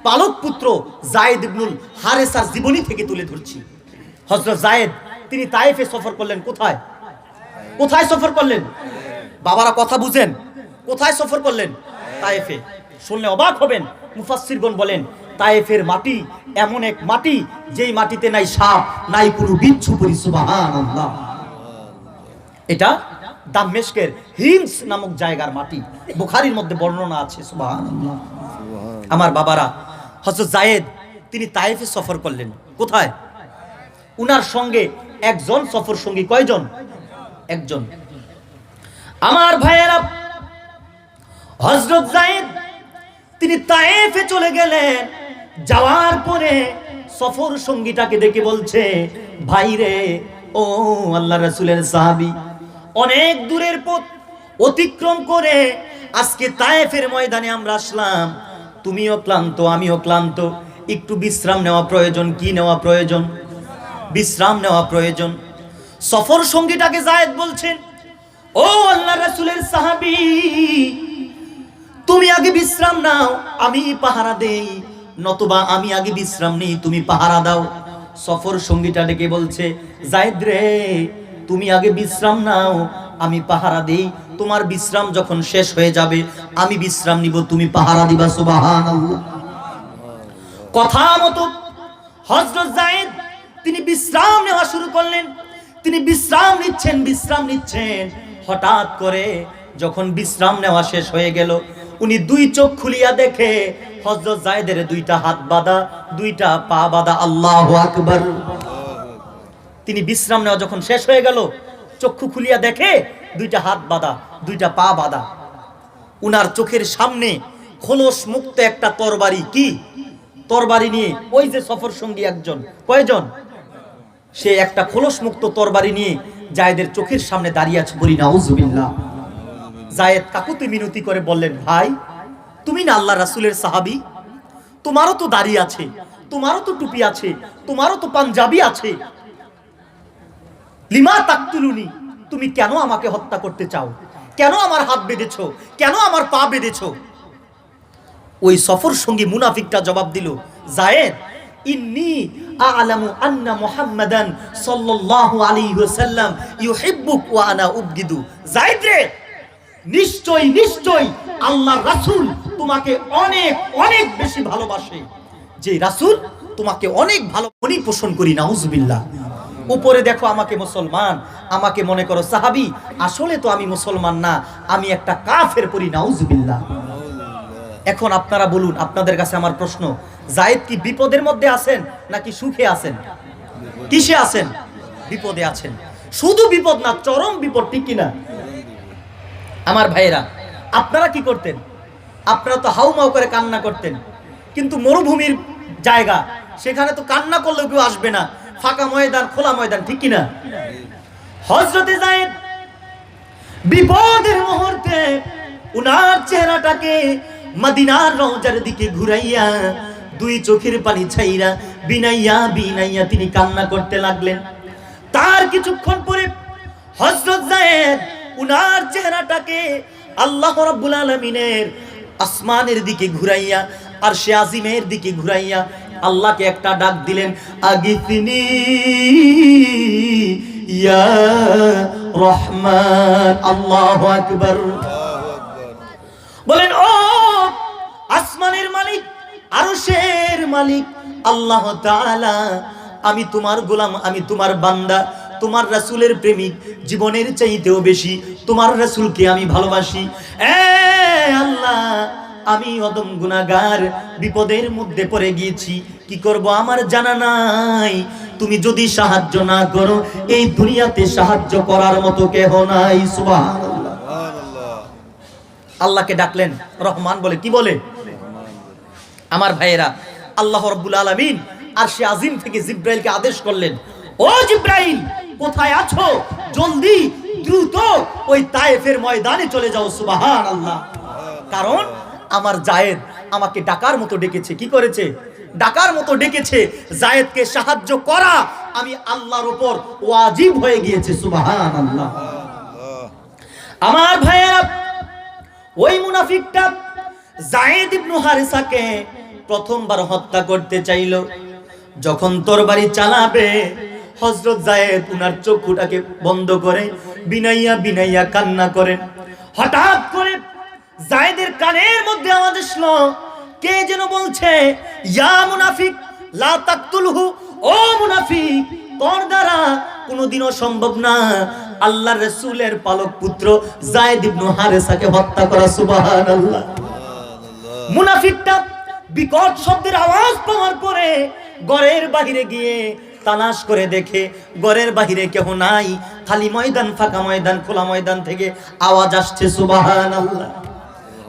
পালক পুত্র যায়েদ ইবনুল হারেসার জীবনী থেকে তুলে ধরছি। হযরত যায়েদ, তিনি তায়েফে সফর করলেন। কোথায় কোথায় সফর করলেন? বাবারা কথা বুঝেন, কোথায় সফর করলেন? তায়েফে। শুনলে অবাক হবেন, মুফাসসিরগণ বলেন, তায়েফের মাটি এমন এক মাটি, যেই মাটিতে নাই সাপ, নাই কোনো বিচ্ছু। পরি সুবহানাল্লাহ। এটা দামেস্কের হিমস নামক জায়গার মাটি, বুখারীর মধ্যে বর্ণনা আছে। সুবহানাল্লাহ। আমার বাবারা, হযরত যায়েদ তিনি তায়েফে সফর করলেন। কোথায়? উনার সঙ্গে একজন সফর সঙ্গী। কয়জন? একজন। আমার ভাইয়েরা, হযরত যায়েদ তিনি তায়েফে চলে গেলেন। যাওয়ার পরে সফর সঙ্গীটাকে দেখে বলছে, ভাই রে, ও আল্লাহ রাসূলের সাহাবী, অনেক দূরের পথ অতিক্রম করে আজকে তায়েফের ময়দানে আমরা আসলাম, তুমিও ক্লান্ত, আমিও ক্লান্ত, একটু বিশ্রাম নেওয়া প্রয়োজন। কি নেওয়া প্রয়োজন? বিশ্রাম নেওয়া প্রয়োজন। সফর সঙ্গীটাকে যায়েদ বলছেন, ও আল্লাহ রাসূলের সাহাবী, তুমি আগে বিশ্রাম নাও, আমি পাহারা দেই, নতুবা আমি আগে বিশ্রাম নেই, তুমি পাহারা দাও। সফর সঙ্গীটা ডেকে বলছে, যায়েদ রে, তুমি আগে বিশ্রাম নাও, আমি পাহারা দেই। তোমার বিশ্রাম যখন শেষ হয়ে যাবে আমি বিশ্রাম নিব, তুমি পাহারা দিবা। সুবহানাল্লাহ। কথা মতো হযরত যায়েদ তিনি বিশ্রাম নেওয়া শুরু করলেন। তিনি বিশ্রাম নিচ্ছেন। হঠাৎ করে যখন বিশ্রাম নেওয়া শেষ হয়ে গেল, উনি দুই চোখ খুলিয়া দেখে হযরত যায়েদের দুইটা হাত বাঁধা, দুইটা পা বাঁধা। আল্লাহু আকবার। তিনি বিশ্রাম নেওয়া যখন শেষ হয়ে গেল, চক্ষু খুলিয়া দেখে দুইটা হাত বাঁধা, দুইটা পা বাঁধা। উনার চোখের সামনে খোলস মুক্ত একটা তরবারি। কি তরবারি নিয়ে ওই যে সফর সঙ্গী একজন, কয়জন, সে একটা খোলস মুক্ত তরবারি নিয়ে যায়েদের চোখের সামনে দাঁড়িয়ে আছে। বলি নাউজুবিল্লাহ। যায়েদ কাকুতি মিনতি করে বললেন, ভাই তুমি না আল্লাহ রাসূলের সাহাবী, তোমারও তো দাড়ি আছে, তোমারও তো টুপি আছে, তোমারও তো পাঞ্জাবি আছে, লিমা তাকতুলুনি, তুমি কেন আমাকে হত্যা করতে চাও? কেন আমার হাত বেঁধেছো? কেন আমার পা বেঁধেছো? ওই সফর সঙ্গী মুনাফিকটা জবাব দিল, যায়েদ, ইন্নী আ'লামু আন্না মুহাম্মাদান সাল্লাল্লাহু আলাইহি ওয়াসাল্লাম ইউহিব্বুক ওয়া আনা উবগিদু। যায়েদ রে, নিশ্চয়ই আল্লাহর রাসূল তোমাকে অনেক অনেক বেশি ভালোবাসে। যে রাসূল তোমাকে অনেক ভালো মনি পোষণ করি। নাউজুবিল্লাহ। উপরে দেখো আমাকে মুসলমান, আমাকে মনে করো সাহাবী, আসলে তো আমি মুসলমান না, আমি একটা কাফের পরি। নাউজুবিল্লাহ। এখন আপনারা বলুন, আপনাদের কাছে আমার প্রশ্ন, যায়েদ কি বিপদের মধ্যে আছেন নাকি সুখে আছেন? কিসে আছেন? বিপদে আছেন। শুধু বিপদ না, চরম বিপদ, ঠিক কিনা? আমার ভাইয়েরা, আপনারা কি করতেন? আপনারা তো হাউমাউ করে কান্না করতেন, কিন্তু মরুভূমির জায়গা, সেখানে তো কান্না করলেও কেউ আসবে না, ফাঁকা ময়দান, খোলা ময়দান, ঠিক কিনা? হযরতে যায়েদ বিপদের মুহূর্তে উনার চেহারাটাকে মদিনার রওজার দিকে ঘুরাইয়া দুই চোখের পানি ছাইরা বিনাইয়া তিনি কান্না করতে লাগলেন। তার কিছুক্ষণ পরে হযরত যায়েদ উনার চেহারাটাকে আল্লাহ রাব্বুল আলামিনের আসমানের দিকে ঘুরাইয়া, আরশে আজিমের দিকে ঘুরাইয়া আল্লাহকে একটা ডাক দিলেন, আগিথনি ইয়া রহমান। আল্লাহু আকবার। বলেন, ও আসমানের মালিক, আরশের মালিক আল্লাহ তাআলা, আমি তোমার গোলাম, আমি তোমার বান্দা, তোমার রাসূলের প্রেমিক, জীবনের চাইতেও বেশি তোমার রাসূলকে আমি ভালোবাসি। আল্লাহ, আমি অদম গুনাহগার, বিপদের মধ্যে পড়ে গিয়েছি, কি করব আমার জানা নাই। তুমি যদি সাহায্য না করো, এই দুনিয়াতে সাহায্য করার মতো কেহ নাই। সুবহানাল্লাহ। আল্লাহকে ডাকলেন, রহমান বলে। কি বলে? আমার ভাইয়েরা, আল্লাহ রাব্বুল আলামিন আরশে আজিম থেকে জিব্রাইলকে আদেশ করলেন, ও জিব্রাইল, কোথায় আছো? জলদি দ্রুত ওই তায়েফের ময়দানে চলে যাও। সুবহানাল্লাহ। কারণ আমার যায়েদ আমাকে ডাকার মতো ডেকেছে। কি করেছে? ডাকার মতো ডেকেছে। যায়েদকে সাহায্য করা আমি আল্লাহর উপর ওয়াজিব হয়ে গিয়েছে। সুবহানাল্লাহ। আমার ভাইয়েরা, ওই মুনাফিকটা যায়েদ ইবনে হারিসাকে প্রথমবার হত্যা করতে চাইল। যখন তরবারি চালাবে, হযরত যায়েদ উনার চক্ষুটাকে বন্ধ করে বিনাইয়া কান্না করেন। হঠাৎ করে যায়েদের কানের মধ্যে আওয়াজ আসলো, কে যেন বলছে, ইয়া মুনাফিক লা তাকতুলহু, ও মুনাফিক, তোর দ্বারা কোনোদিনও সম্ভব না আল্লাহর রাসূলের পালক পুত্র যায়েদ ইবনে হারিসাকে হত্যা করা। সুবহানাল্লাহ। মুনাফিকটা বিকট শব্দের আওয়াজ পাওয়ার পরে ঘরের বাহিরে গিয়ে তালাশ করে দেখে ঘরের বাহিরে কেউ নাই, খালি ময়দান, ফাঁকা ময়দান, খোলা ময়দান থেকে আওয়াজ আসছে। সুবহানাল্লাহ।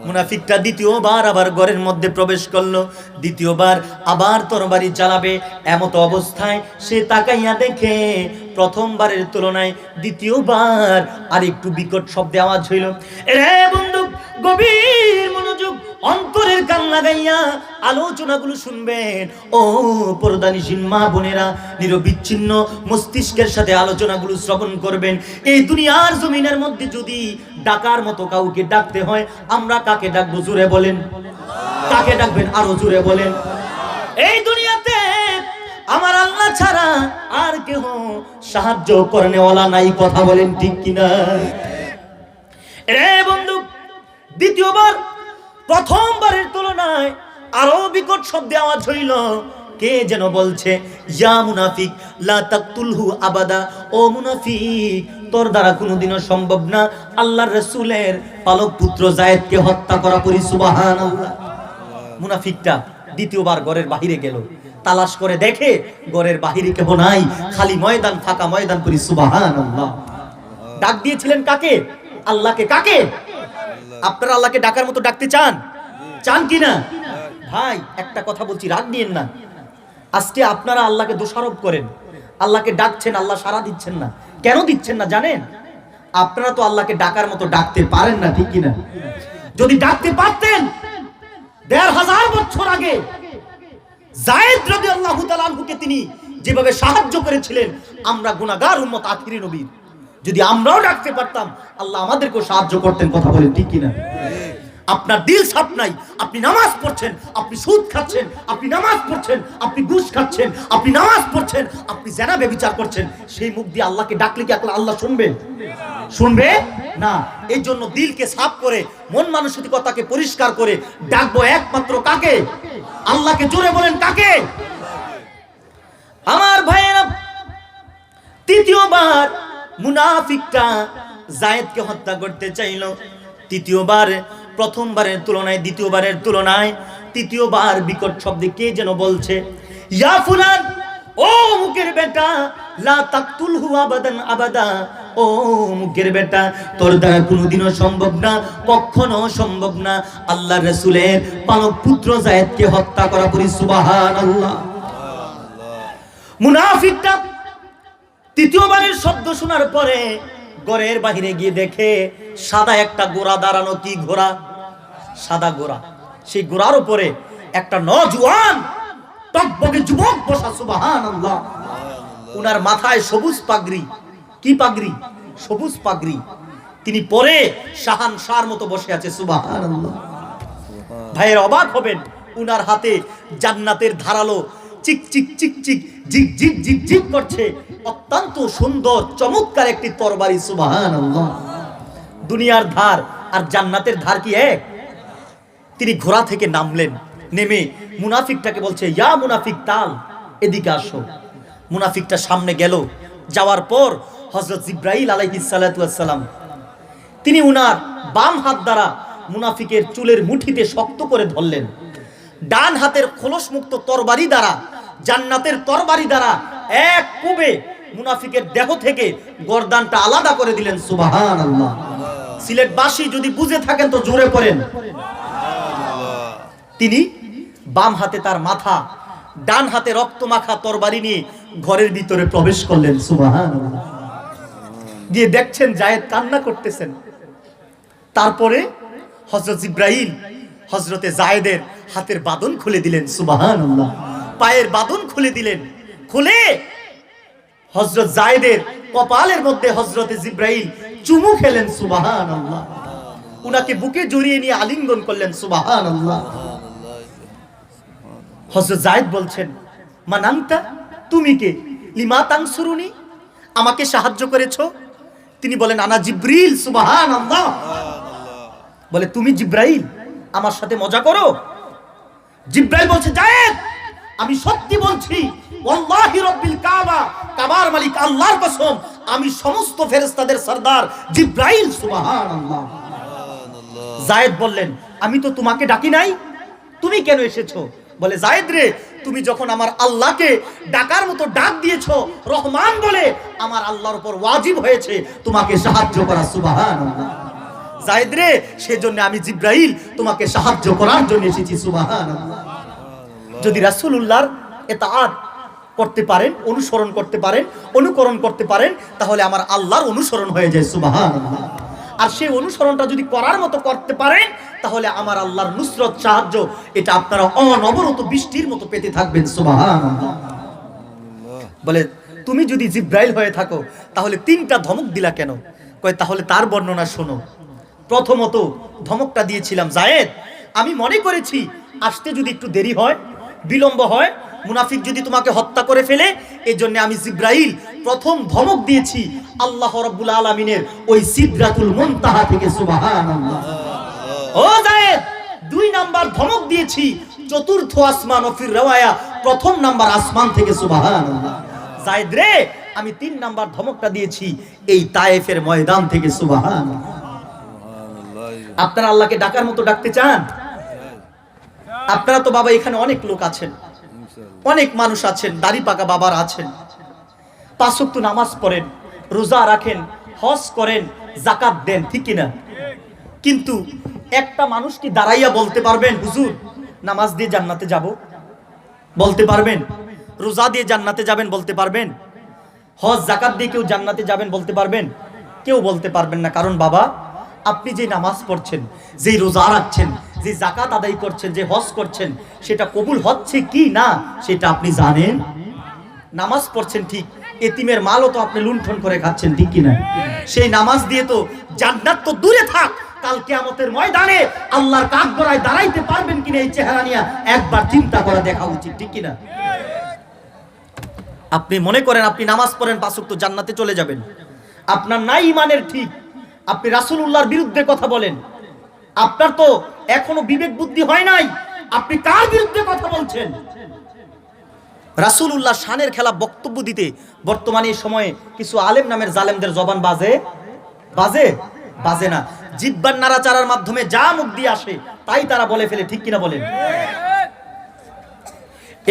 মুনাফিকটা দ্বিতীয়বার আবার ঘরের মধ্যে প্রবেশ করলো। দ্বিতীয়বার আবার তরবারি চালাবে, এমত অবস্থায় সে তাকাইয়া দেখে প্রথমবারের তুলনায় দ্বিতীয়বার আর একটু বিকট শব্দে আওয়াজ হইল। রে বন্ধু, গভীর মনোযোগ, অন্তরের কান লাগাইয়া আলোচনাগুলো শুনবেন। ও পর্দানিশীন মা বোনেরা, নিরবিচ্ছিন্ন মস্তিষ্কের সাথে আলোচনাগুলো শ্রবণ করবেন। এই দুনিয়ার জমিনের মধ্যে যদি ডাকার মতো কাউকে ডাকতে হয়, আমরা কাকে ডাকবো? জোরে বলেন। কাকে ডাকবেন? আরো জোরে বলেন। এই দুনিয়াতে আমার আল্লাহ ছাড়া আর কেহ সাহায্য করনেওয়ালা নাই। কথা বলেন ঠিক কিনা? রে বন্ধু, দ্বিতীয়বার প্রথমবারের তুলনায় আরো বিকট শব্দে আওয়াজ হইল। কে যেন বলছে, ইয়া মুনাফিক লা তাকতুলহু আবাদা, ও মুনাফিক তোর দ্বারা কোনোদিনও সম্ভব না আল্লাহর রাসূলের পালক পুত্র যায়েদকে হত্যা করা। পরি সুবহানাল্লাহ। মুনাফিকটা দ্বিতীয়বার ঘরের বাহিরে গেল, তালাশ করে দেখে ঘরের বাহিরে কেহ নাই, খালি ময়দান, ফাঁকা ময়দান। পরি সুবহানাল্লাহ। ডাক দিয়েছিলেন কাকে? আল্লাহকে। কাকে? আপনারা আল্লাহকে ডাকার মতো ডাকতে চান? চান কিনা? ভাই একটা কথা বলছি, রাগ নিয়েন না। আজকে আপনারা আল্লাহকে দোষারোপ করেন, আল্লাহকে ডাকছেন, আল্লাহ সাড়া দিচ্ছেন না। কেন দিচ্ছেন না জানেন? আপনারা তো আল্লাহকে ডাকার মতো ডাকতে পারেন না, ঠিক কিনা? যদি ডাকতে পারতেন ১৫০০ বছর আগে যায়েদ রাদিয়াল্লাহু তাআলা আনহুকে তিনি যেভাবে সাহায্য করেছিলেন, আমরা গুনাহগার উম্মত আখিরি নবীর যদি আমরাও ডাকতে পারতাম, আল্লাহ আমাদেরকেও সাহায্য করতেন। কথা বলেন ঠিক কিনা? আপনার দিল সাফ নাই, আপনি নামাজ পড়ছেন, আপনি সুদ খাচ্ছেন, আপনি নামাজ পড়ছেন, আপনি ঘুষ খাচ্ছেন, আপনি নামাজ পড়ছেন, আপনি জেনা ব্যভিচার করছেন, সেই মুখ দিয়ে আল্লাহকে ডাকলে কি আল্লাহ শুনবে? শুনবে না। এই জন্য দিলকে সাফ করে, মন মানসিকতাকে পরিষ্কার করে ডাকবো একমাত্র কাকে? আল্লাহকে। জোরে বলেন কাকে? আমার ভাইয়েরা, তৃতীয়বার মুনাফিকটা যায়েদকে হত্যা করতে চাইল। তৃতীয়বার প্রথমবারের তুলনায়, দ্বিতীয়বারের তুলনায় তৃতীয়বার বিকট শব্দে কে যেন বলছে, ইয়া ফুলান, ও মুকের বেটা, লা তাকতুলহু আবাদান আবাদা, ও মুকের বেটা তোর দ্বারা কোনোদিনও সম্ভব না, কখনো সম্ভব না আল্লাহর রাসূলের পালক পুত্র যায়েদকে হত্যা করা। পরি সুবহানাল্লাহ। মুনাফিকটা তৃতীয়বারের শব্দ শোনার পরে ঘরের বাহিরে গিয়ে দেখে সাদা একটা ঘোড়া দাঁড়ানো। কি ঘোড়া? সাদা ঘোড়া। সেই ঘোড়ার উপরে একটা নওজোয়ান টকবকে যুবক বসা। সুবহানাল্লাহ। উনার মাথায় সবুজ পাগড়ি। কি পাগড়ি? সবুজ পাগড়ি। তিনি পরে শাহানশাহর মতো বসে আছে। সুবহানাল্লাহ। ভাইয়ের অবাক হবেন, উনার হাতে জান্নাতের ধারালো চিক চিক চিক চিক জিক জিক জিক জিক করছে অত্যন্ত সুন্দর চমৎকার একটি তরবারি। সুবহানাল্লাহ। দুনিয়ার ধার আর জান্নাতের ধার কি এক? তিনি ঘোড়া থেকে নামলেন, নেমে মুনাফিকটাকে বলছে, ইয়া মুনাফিক তাল, এদিকে আসো। মুনাফিকটা সামনে গেল। যাওয়ার পর হযরত জিবরাইল আলাইহিস সালাতু ওয়াস সালাম তিনি উনার বাম হাত দ্বারা মুনাফিকের চুলের মুঠিতে শক্ত করে ধরলেন। ডান হাতের খোলস মুক্ত তরবারি দ্বারা, জান্নাতের তরবারি দ্বারা এক কোবে মুনাফিকের দেহ থেকে গর্দানটা আলাদা করে দিলেন। সুবহানাল্লাহ। সিলেটবাসী যদি বুঝে থাকেন তো জোরে পড়েন। তিনি বাম হাতে তার মাথা, ডান হাতে রক্ত মাখা তরবারি নিয়ে ঘরের ভিতরে প্রবেশ করলেন। সুবহানাল্লাহ। গিয়ে দেখছেন যায়েদ কান্না করতেছেন। তারপরে হযরত জিবরাইল হযরতে যায়েদের হাতের বাঁধন খুলে দিলেন। সুবহানাল্লাহ। পায়ের বাঁধন খুলে দিলেন। খুলে হযরত যায়েদের কপালের মধ্যে হযরতে জিবরাইল চুমু খেলেন। সুবহানাল্লাহ। উনাকে বুকে জড়িয়ে নিয়ে আলিঙ্গন করলেন। সুবহানাল্লাহ। হযরত যায়েদ বলছেন, মান আনতা, তুমি কে? লিমা তানসুরুনি, আমাকে সাহায্য করেছো? তিনি বলেন, আনা জিবরিল। সুবহানাল্লাহ। বলে, তুমি জিবরাইল, আমার সাথে মজা করো? জিবরাইল বলছে, যায়েদ আমি সত্যি বলছি, ওয়াল্লাহি রাব্বিল কাবা, কাবার মালিক আল্লাহর কসম, আমি সমস্ত ফেরেশতাদের সরদার জিবরাইল। সুবহানাল্লাহ। যায়েদ বললেন, আমি তো তোমাকে ডাকি নাই, তুমি কেন এসেছো? বলে, যায়েদ রে, তুমি যখন আমার আল্লাহকে ডাকার মতো ডাক দিয়েছো রহমান বলে, আমার আল্লাহর উপর ওয়াজিব হয়েছে তোমাকে সাহায্য করা। সুবহানাল্লাহ। যায়েদ রে, সেজন্য আমি জিবরাইল তোমাকে সাহায্য করার জন্য এসেছি। সুবহানাল্লাহ। যদি রাসূলুল্লাহর ইতাআত করতে পারেন, অনুসরণ করতে পারেন, অনুকরণ করতে পারেন, তাহলে আমার আল্লাহর অনুসরণ হয়ে যায়। সুবহানাল্লাহ। আর সেই অনুসরণটা যদি করার মতো করতে পারেন, তাহলে আমার আল্লাহর নুসরত, সাহায্য, এটা আপনারা অনবরত বৃষ্টির মতো পেতে থাকবেন। সুবহানাল্লাহ। বলে, তুমি যদি জিবরাইল হয়ে থাকো তাহলে তিনটা ধমক দিলা কেন? কয়, তাহলে তার বর্ণনা শোনো। প্রথমত ধমকটা দিয়েছিলাম, যায়েদ আমি মনে করেছি আসতে যদি একটু দেরি হয়, বিলম্ব হয়, মুনাফিক যদি তোমাকে হত্যা করে ফেলে, এই জন্য আমি জিব্রাইল প্রথম ধমক দিয়েছি আল্লাহ রাব্বুল আলামিনের ওই সিদরাতুল মুনতাহা থেকে। সুবহানাল্লাহ। ও যায়েদ, 2 নাম্বার ধমক দিয়েছি চতুর্থ আসমান, ফির রাওয়ায়া প্রথম নাম্বার আসমান থেকে। সুবহানাল্লাহ। যায়েদ রে, আমি 3 নাম্বার ধমকটা দিয়েছি এই তায়েফের ময়দান থেকে। সুবহানাল্লাহ। আপনারা আল্লাহকে ডাকার মতো ডাকতে চান? আপনারা তো বাবা এখানে অনেক লোক আছেন, অনেক মানুষ আছেন, দাড়ি পাকা বাবার আছেন, 5 ওয়াক্ত নামাজ পড়েন, রোজা রাখেন, হজ করেন, যাকাত দেন, ঠিক কিনা? কিন্তু একটা মানুষ কি দাঁড়াইয়া বলতে পারবেন হুজুর নামাজ দিয়ে জান্নাতে যাব? বলতে পারবেন? রোজা দিয়ে জান্নাতে যাবেন বলতে পারবেন? হজ যাকাত দিয়ে কেউ জান্নাতে যাবেন বলতে পারবেন? কেউ বলতে পারবেন না। কারণ বাবা, আপনি যে নামাজ পড়ছেন, যে রোজা রাখছেন, যে যাকাত আদায় করছেন, যে হজ করছেন, সেটা কবুল হচ্ছে কি না সেটা আপনি জানেন? নামাজ পড়ছেন ঠিক, এতিমের মালও তো আপনি লুণ্ঠন করে খাচ্ছেন, ঠিক কিনা? সেই নামাজ দিয়ে তো জান্নাত তো দূরে থাক, কাল কিয়ামতের ময়দানে আল্লাহর কাঠগড়ায় দাঁড়াইতে পারবেন কিনা এই চেহারা নিয়ে একবার চিন্তা করে দেখা উচিত, ঠিক কিনা? আপনি মনে করেন আপনি নামাজ পড়েন 5 ওয়াক্ত জান্নাতে চলে যাবেন, আপনার নাই ইমানের ঠিক, আপনি রাসূলুল্লাহর বিরুদ্ধে কথা বলেন, আপনার তো এখনো বিবেক বুদ্ধি হয় নাই, আপনি কার বিরুদ্ধে কথা বলছেন? রাসূলুল্লাহ শানের খেলা বক্তব্য দিতে বর্তমানে এই সময়ে কিছু আলেম নামের জালেমদের জবান বাজে না। জিহ্বার নাড়াচাড়ার মাধ্যমে যা মুখ দিয়ে আসে তাই তারা বলে ফেলে, ঠিক কিনা বলেন?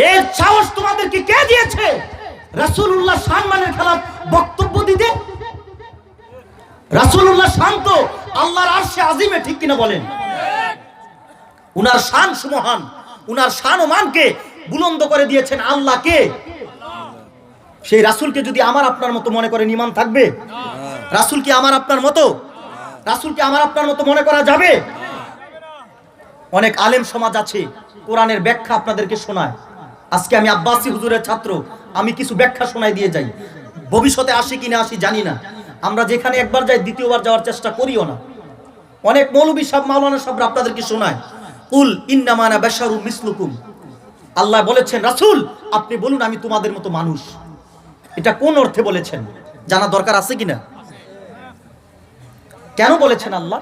এর সাহস তোমাদেরকে কে দিয়েছে রাসূলুল্লাহ সম্মানের খেলা বক্তব্য দিতে? রাসূলুল্লাহ শান্ত আল্লাহর আরশে আজিমে, ঠিক কিনা বলেন? উনার শান সুমহান, উনার শান ও মানকে বুলন্দ করে দিয়েছেন আল্লাহ কে? সেই রাসূলকে যদি আমার আপনার মতো মনে করেন ঈমান থাকবে? রাসূল কি আমার আপনার মতো? রাসূলকে আমার আপনার মতো মনে করা যাবে? অনেক আলেম সমাজ আছে কোরআনের ব্যাখ্যা আপনাদেরকে শোনায়। আজকে আমি আব্বাসী হুজুরের ছাত্র, আমি কিছু ব্যাখ্যা শোনাই দিয়ে যাই। ভবিষ্যতে আসি কিনা আসি জানি না, আমরা যেখানে একবার যাই দ্বিতীয়বার যাওয়ার চেষ্টা করিও না। অনেক মৌলবী সাহেব, মাওলানা সাহেব আপনাদেরকে শোনায় কুল ইন্নামা আনা বাশারুম মিসলুকুম। আল্লাহ বলেছেন রাসূল আপনি বলুন আমি তোমাদের মতো মানুষ। এটা কোন অর্থে বলেছেন জানা দরকার আছে কিনা? কেন বলেছেন আল্লাহ?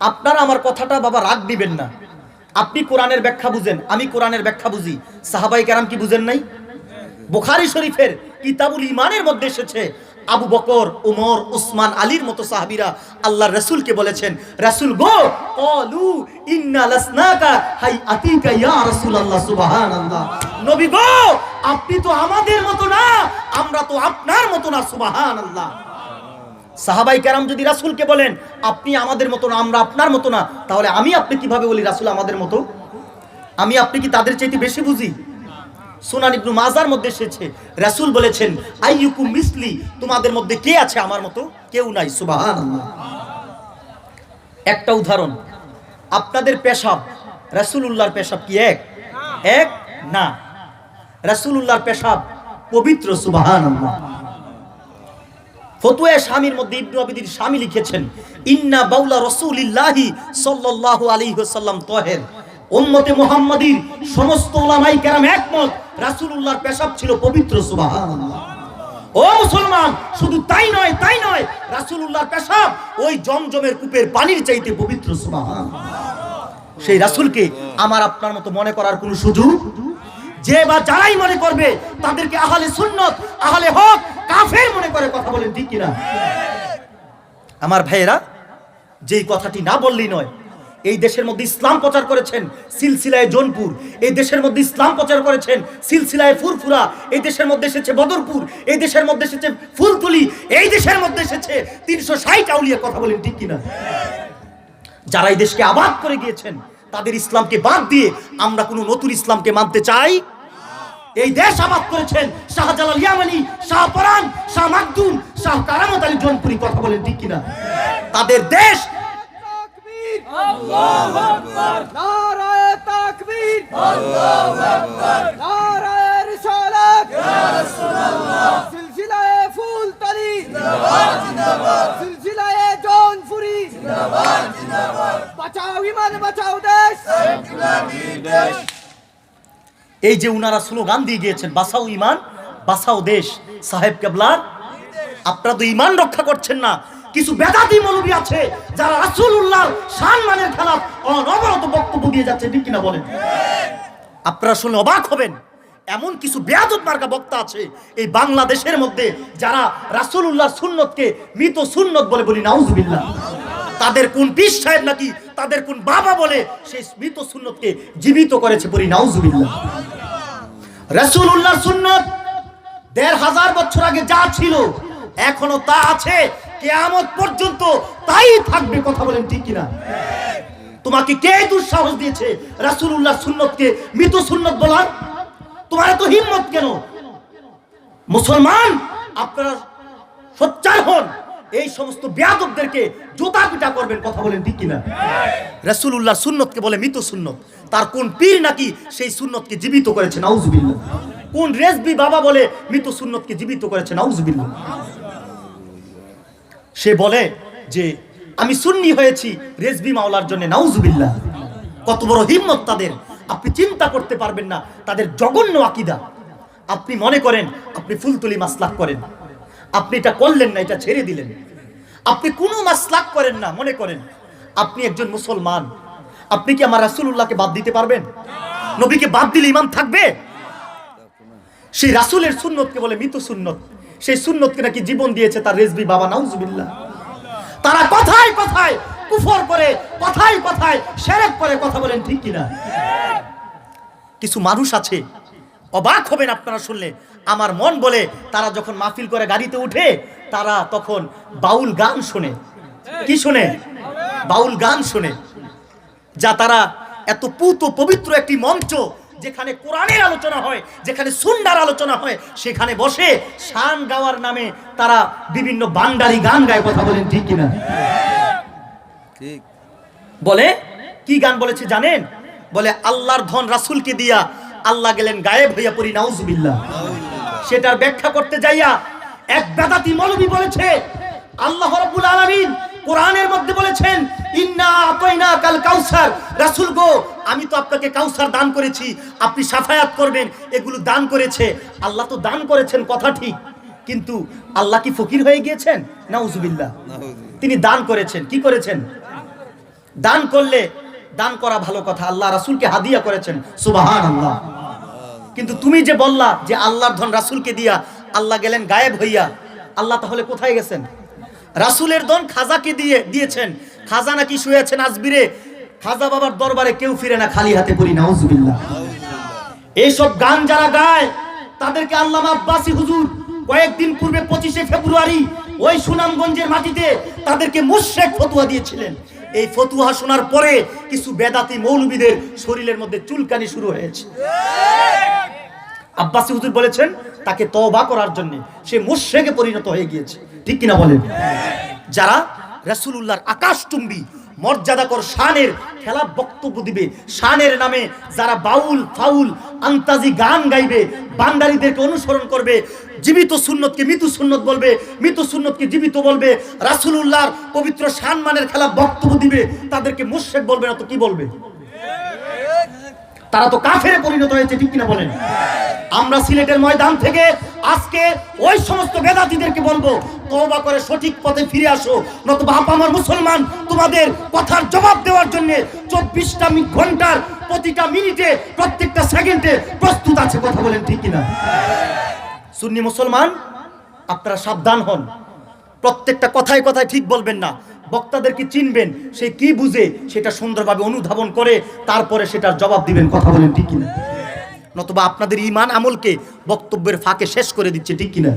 আপনারা আমার কথাটা বাবা রাগ দিবেন না। আপনি কোরআনের ব্যাখ্যা বুঝেন, আমি কোরআনের ব্যাখ্যা বুঝি, সাহাবায়ে কেরাম কি বুঝেন নাই? বুখারী শরীফের কিতাবুল ঈমানের মধ্যে এসেছে আবু বকর, ওমর, উসমান, আলীর মতো সাহাবীরা আল্লাহর রাসূলকে বলেছেন রাসূল গো ক্বালু ইন্না লাসনাকা হাইআতিকা ইয়া রাসূলুল্লাহ। সুবহানাল্লাহ। নবী গো আপনি তো আমাদের মতো না, আমরা তো আপনার মতো না। সুবহানাল্লাহ। সাহাবায়ে কেরাম যদি রাসূলকে বলেন আপনি আমাদের মতো না, আমরা আপনার মতো না, তাহলে আমি আপনি কিভাবে বলি রাসূল আমাদের মতো? আমি আপনি কি তাদের চাইতে বেশি বুঝি? সুনান ইবনে মাজার মধ্যে এসেছে রাসূল বলেছেন আইয়ুকুম মিসলি, তোমাদের মধ্যে কে আছে আমার মতো? কেউ নাই। সুবহানাল্লাহ। একটা উদাহরণ, আপনাদের পেশাব রাসূলুল্লাহর পেশাব কি এক না? রাসূলুল্লাহর পেশাব পবিত্র। সুবহানাল্লাহ। ফতোয়া শামীর মধ্যে ইবনে আবিদির শামী লিখেছেন ইন্না বাউলা রাসূলিল্লাহি সাল্লাল্লাহু আলাইহি ওয়াসাল্লাম তাহের। উম্মতে মুহাম্মাদীর সমস্ত উলামায়ে কেরাম একমত রাসূলুল্লাহর পেশাব ছিল পবিত্র। সুবহানাল্লাহ। ও মুসলমান, শুধু তাই নয় রাসূলুল্লাহর পেশাব ওই জমজমের কূপের পানির চাইতে পবিত্র। সুবহানাল্লাহ। সেই রাসূলকে আমার আপনার মতো মনে করার কোনো সুযোগ? যে বা যারাই মনে করবে তাদেরকে আহলে সুন্নাত, আহলে হক, কাফের মনে করে কথা বলেন, ঠিক কিনা? আমার ভাইয়েরা, যেই কথাটি না বললেই নয়, এই দেশের মধ্যে ইসলাম প্রচার করেছেন সিলসিলায়ে জোনপুর, এই দেশের মধ্যে ইসলাম প্রচার করেছেন সিলসিলায়ে ফুরফুরা, এই দেশের মধ্যে এসেছে বদরপুর, এই দেশের মধ্যে এসেছে ফুলতুলি, এই দেশের মধ্যে এসেছে 360 আউলিয়া। কথা বলেন, ঠিক কিনা? যারা এই দেশকে আবাদ করে গিয়েছেন তাদের ইসলামকে বাদ দিয়ে আমরা কোনো নতুন ইসলামকে মানতে চাই? এই দেশ আবাদ করেছেন শাহজালাল ইয়ামানি, শাহ পরান, শাহ মাকদুম, শাহ কারামত আলী জোনপুরি। কথা বলেন, ঠিক কিনা? তাদের দেশ। আল্লাহু আকবার, নারায়ে তাকবীর, আল্লাহু আকবার, নারায়ে রিসালাত, ইয়া রাসূলুল্লাহ, সিলসিলায়ে ফুলতলি জিন্দাবাদ, জিন্দাবাদ, সিলসিলায়ে জোনপুরি জিন্দাবাদ, জিন্দাবাদ। বাঁচাও ঈমান, বাঁচাও দেশ, ইনকিলাবী দেশ। এই যে উনারা স্লোগান দিয়ে গিয়েছেন বাঁচাও ইমান বাঁচাও দেশ, সাহেব কেবলার আপনারা তো ইমান রক্ষা করছেন না। কিছু বেদাতি মৌলবী আছে যারা রাসূলুল্লাহর সম্মানের খেলাফ অনবরত বক্তব্য দিয়ে যাচ্ছে, ঠিক কিনা বলেন? আপনারা শুনে অবাক হবেন, এমন কিছু বেয়াদব মার্কা বক্তা আছে এই বাংলাদেশের মধ্যে যারা রাসূলুল্লাহর সুন্নতকে মৃত সুন্নত বলে, বলি নাউজুবিল্লাহ। তাদের কোন পীর সাহেব নাকি তাদের কোন বাবা বলে সেই মৃত সুন্নতকে জীবিত করেছে, বলি নাউজুবিল্লাহ। রাসূলুল্লাহর সুন্নত ১৫০০ বছর আগে যা ছিল এখনো তা আছে, কিয়ামত পর্যন্ত তাই থাকবে, কথা বলেন ঠিক কিনা? তোমাকে কে দুঃসাহস দিয়েছে রাসূলুল্লাহর সুন্নতকে মৃত সুন্নত বলার? তোমার এত হিম্মত কেন? মুসলমান আপনারা সোচ্চার হন, এই সমস্ত বেয়াদবদেরকে জুতা পিটা করবেন, কথা বলেন ঠিক কিনা? রাসূলুল্লাহর সুন্নতকে বলে মৃত সুন্নত, তার কোন পীর নাকি সেই সুন্নতকে জীবিত করেছে, নাউজুবিল্লাহ। কোন রেজবি বাবা বলে মৃত সুন্নতকে জীবিত করেছে, নাউজুবিল্লাহ। সে বলে যে আমি সুন্নি হয়েছি রেজবি মাওলার জন্য, নাউজুবিল্লাহ। কত বড় হিম্মত তাদের, আপনি চিন্তা করতে পারবেন না তাদের জঘন্য আকীদা। আপনি মনে করেন আপনি ফুলতুলি মাসলাক করেন, আপনি এটা করলেন না, এটা ছেড়ে দিলেন, আপনি কোনো মাসলাক করেন না, মনে করেন আপনি একজন মুসলমান। আপনি কি আমার রাসূলুল্লাহকে বাদ দিতে পারবেন? নবীকে বাদ দিলে ঈমান থাকবে? সেই রাসূলের সুন্নতকে বলে মৃত সুন্নত, সেই সুন্নতকে নাকি জীবন দিয়েছে তার রেজবি বাবা, নাউজুবিল্লাহ। তারা কথায় কথায় কুফর করে, কথায় কথায় শিরক করে, কথা বলেন ঠিক কিনা? কিছু মানুষ আছে, অবাক হবেন আপনারা শুনলে, আমার মন বলে তারা যখন মাহফিল করে গাড়িতে উঠে তারা তখন বাউল গান শোনে। কি শোনে? বাউল গান শোনে। যা তারা এত পুত পবিত্র একটি মঞ্চ, যেখানে কোরআনের আলোচনা হয়, যেখানে সুন্নাহর আলোচনা হয়, সেখানে বসে শান গাওয়ার নামে তারা বিভিন্ন বান্ডারি গান গায়, কথা বলেন ঠিক কিনা? ঠিক বলে। কি গান বলেছে জানেন? বলে আল্লাহর ধন রাসূলকে দিয়া আল্লাহ গেলেন গায়েব হইয়া, পড়ি নাউজুবিল্লাহ। সেটার ব্যাখ্যা করতে যাইয়া এক বেদাতি মৌলবী বলেছে আল্লাহ রাব্বুল আলামিন কোরআনের মধ্যে বলেছেন ইন্না আতাইনাকাল কাউসার, রাসূল গো আমি তো আপনাকে কাউসার দান করেছি, আপনি শাফায়াত করবেন, এগুলো দান করেছে। আল্লাহ তো দান করেছেন, কথা ঠিক, কিন্তু আল্লাহ কি ফকির হয়ে গিয়েছেন? নাউজুবিল্লাহ। তিনি দান করেছেন। কি করেছেন? দান করলে দান করা ভালো কথা, আল্লাহ রাসূলকে হাদিয়া করেছেন, সুবহানাল্লাহ। কিন্তু তুমি যে বললা যে আল্লাহর ধন রাসূলকে দিয়া আল্লাহ গেলেন গায়েব হইয়া, আল্লাহ তাহলে কোথায় গেছেন? রাসূলের ধন খাজাকে দিয়েছেন, খাজা নাকি শুয়ে আছেন আজমিরে, খাজা বাবার দরবারে কেউ ফিরে না খালি হাতে, পড়ি নাউজুবিল্লাহ। এইসব গান যারা গায় তাদেরকে আল্লামা আব্বাসী হুজুর কয়েকদিন পূর্বে 25শে ফেব্রুয়ারি ওই সুনামগঞ্জের মাটিতে তাদেরকে মুশরিক ফতোয়া দিয়েছিলেন। এই ফতোয়া শোনার পরে কিছু বেদাতি মৌলবীদের শরীরের মধ্যে চুলকানি শুরু হয়েছে। আব্বাসী হুজুর বলেছেন তাকে তওবা করার জন্য, সে মুশরিকে পরিণত হয়ে গিয়েছে, ঠিক কিনা বলেন? যারা রাসূলুল্লাহর আকাশচুম্বী মর্যাদাকর শানের খেলাফ বক্তব্য দিবে, শানের নামে যারা বাউল ফাউল আন্তাজি গান গাইবে, বান্দারিদেরকে অনুসরণ করবে, জীবিত সুন্নতকে মৃত সুন্নত বলবে, মৃত সুন্নতকে জীবিত বলবে, রাসূলুল্লাহর পবিত্র শানমানের খেলাফ বক্তব্য দিবে, তাদেরকে মুশরিক বলবে না তো কি বলবে? তারা তো কাফেরে পরিণত হয়েছে, ঠিক কিনা বলেন? আমরা সিলেটের ময়দান থেকে আজকে ওই সমস্ত বেদাতীদেরকে বলবো তওবা করে সঠিক পথে ফিরে আসো, নতুবা আমার মুসলমান তোমাদের কথার জবাব দেওয়ার জন্য 24টা ঘন্টার প্রতিটা মিনিটে প্রত্যেকটা সেকেন্ডে প্রস্তুত আছে, কথা বলেন ঠিক কিনা? সুন্নি মুসলমান আপনারা সাবধান হন, প্রত্যেকটা কথায় কথায় ঠিক বলবেন না, বক্তাদেরকে চিনবেন, সে কি বুঝে সেটা সুন্দরভাবে অনুধাবন করে তারপরে সেটার জবাব দিবেন, কথা বলেন ঠিক কিনা? নতুবা আপনাদের ঈমান আমলকে বক্তব্যের ফাঁকে শেষ করে দিচ্ছে, ঠিক কিনা?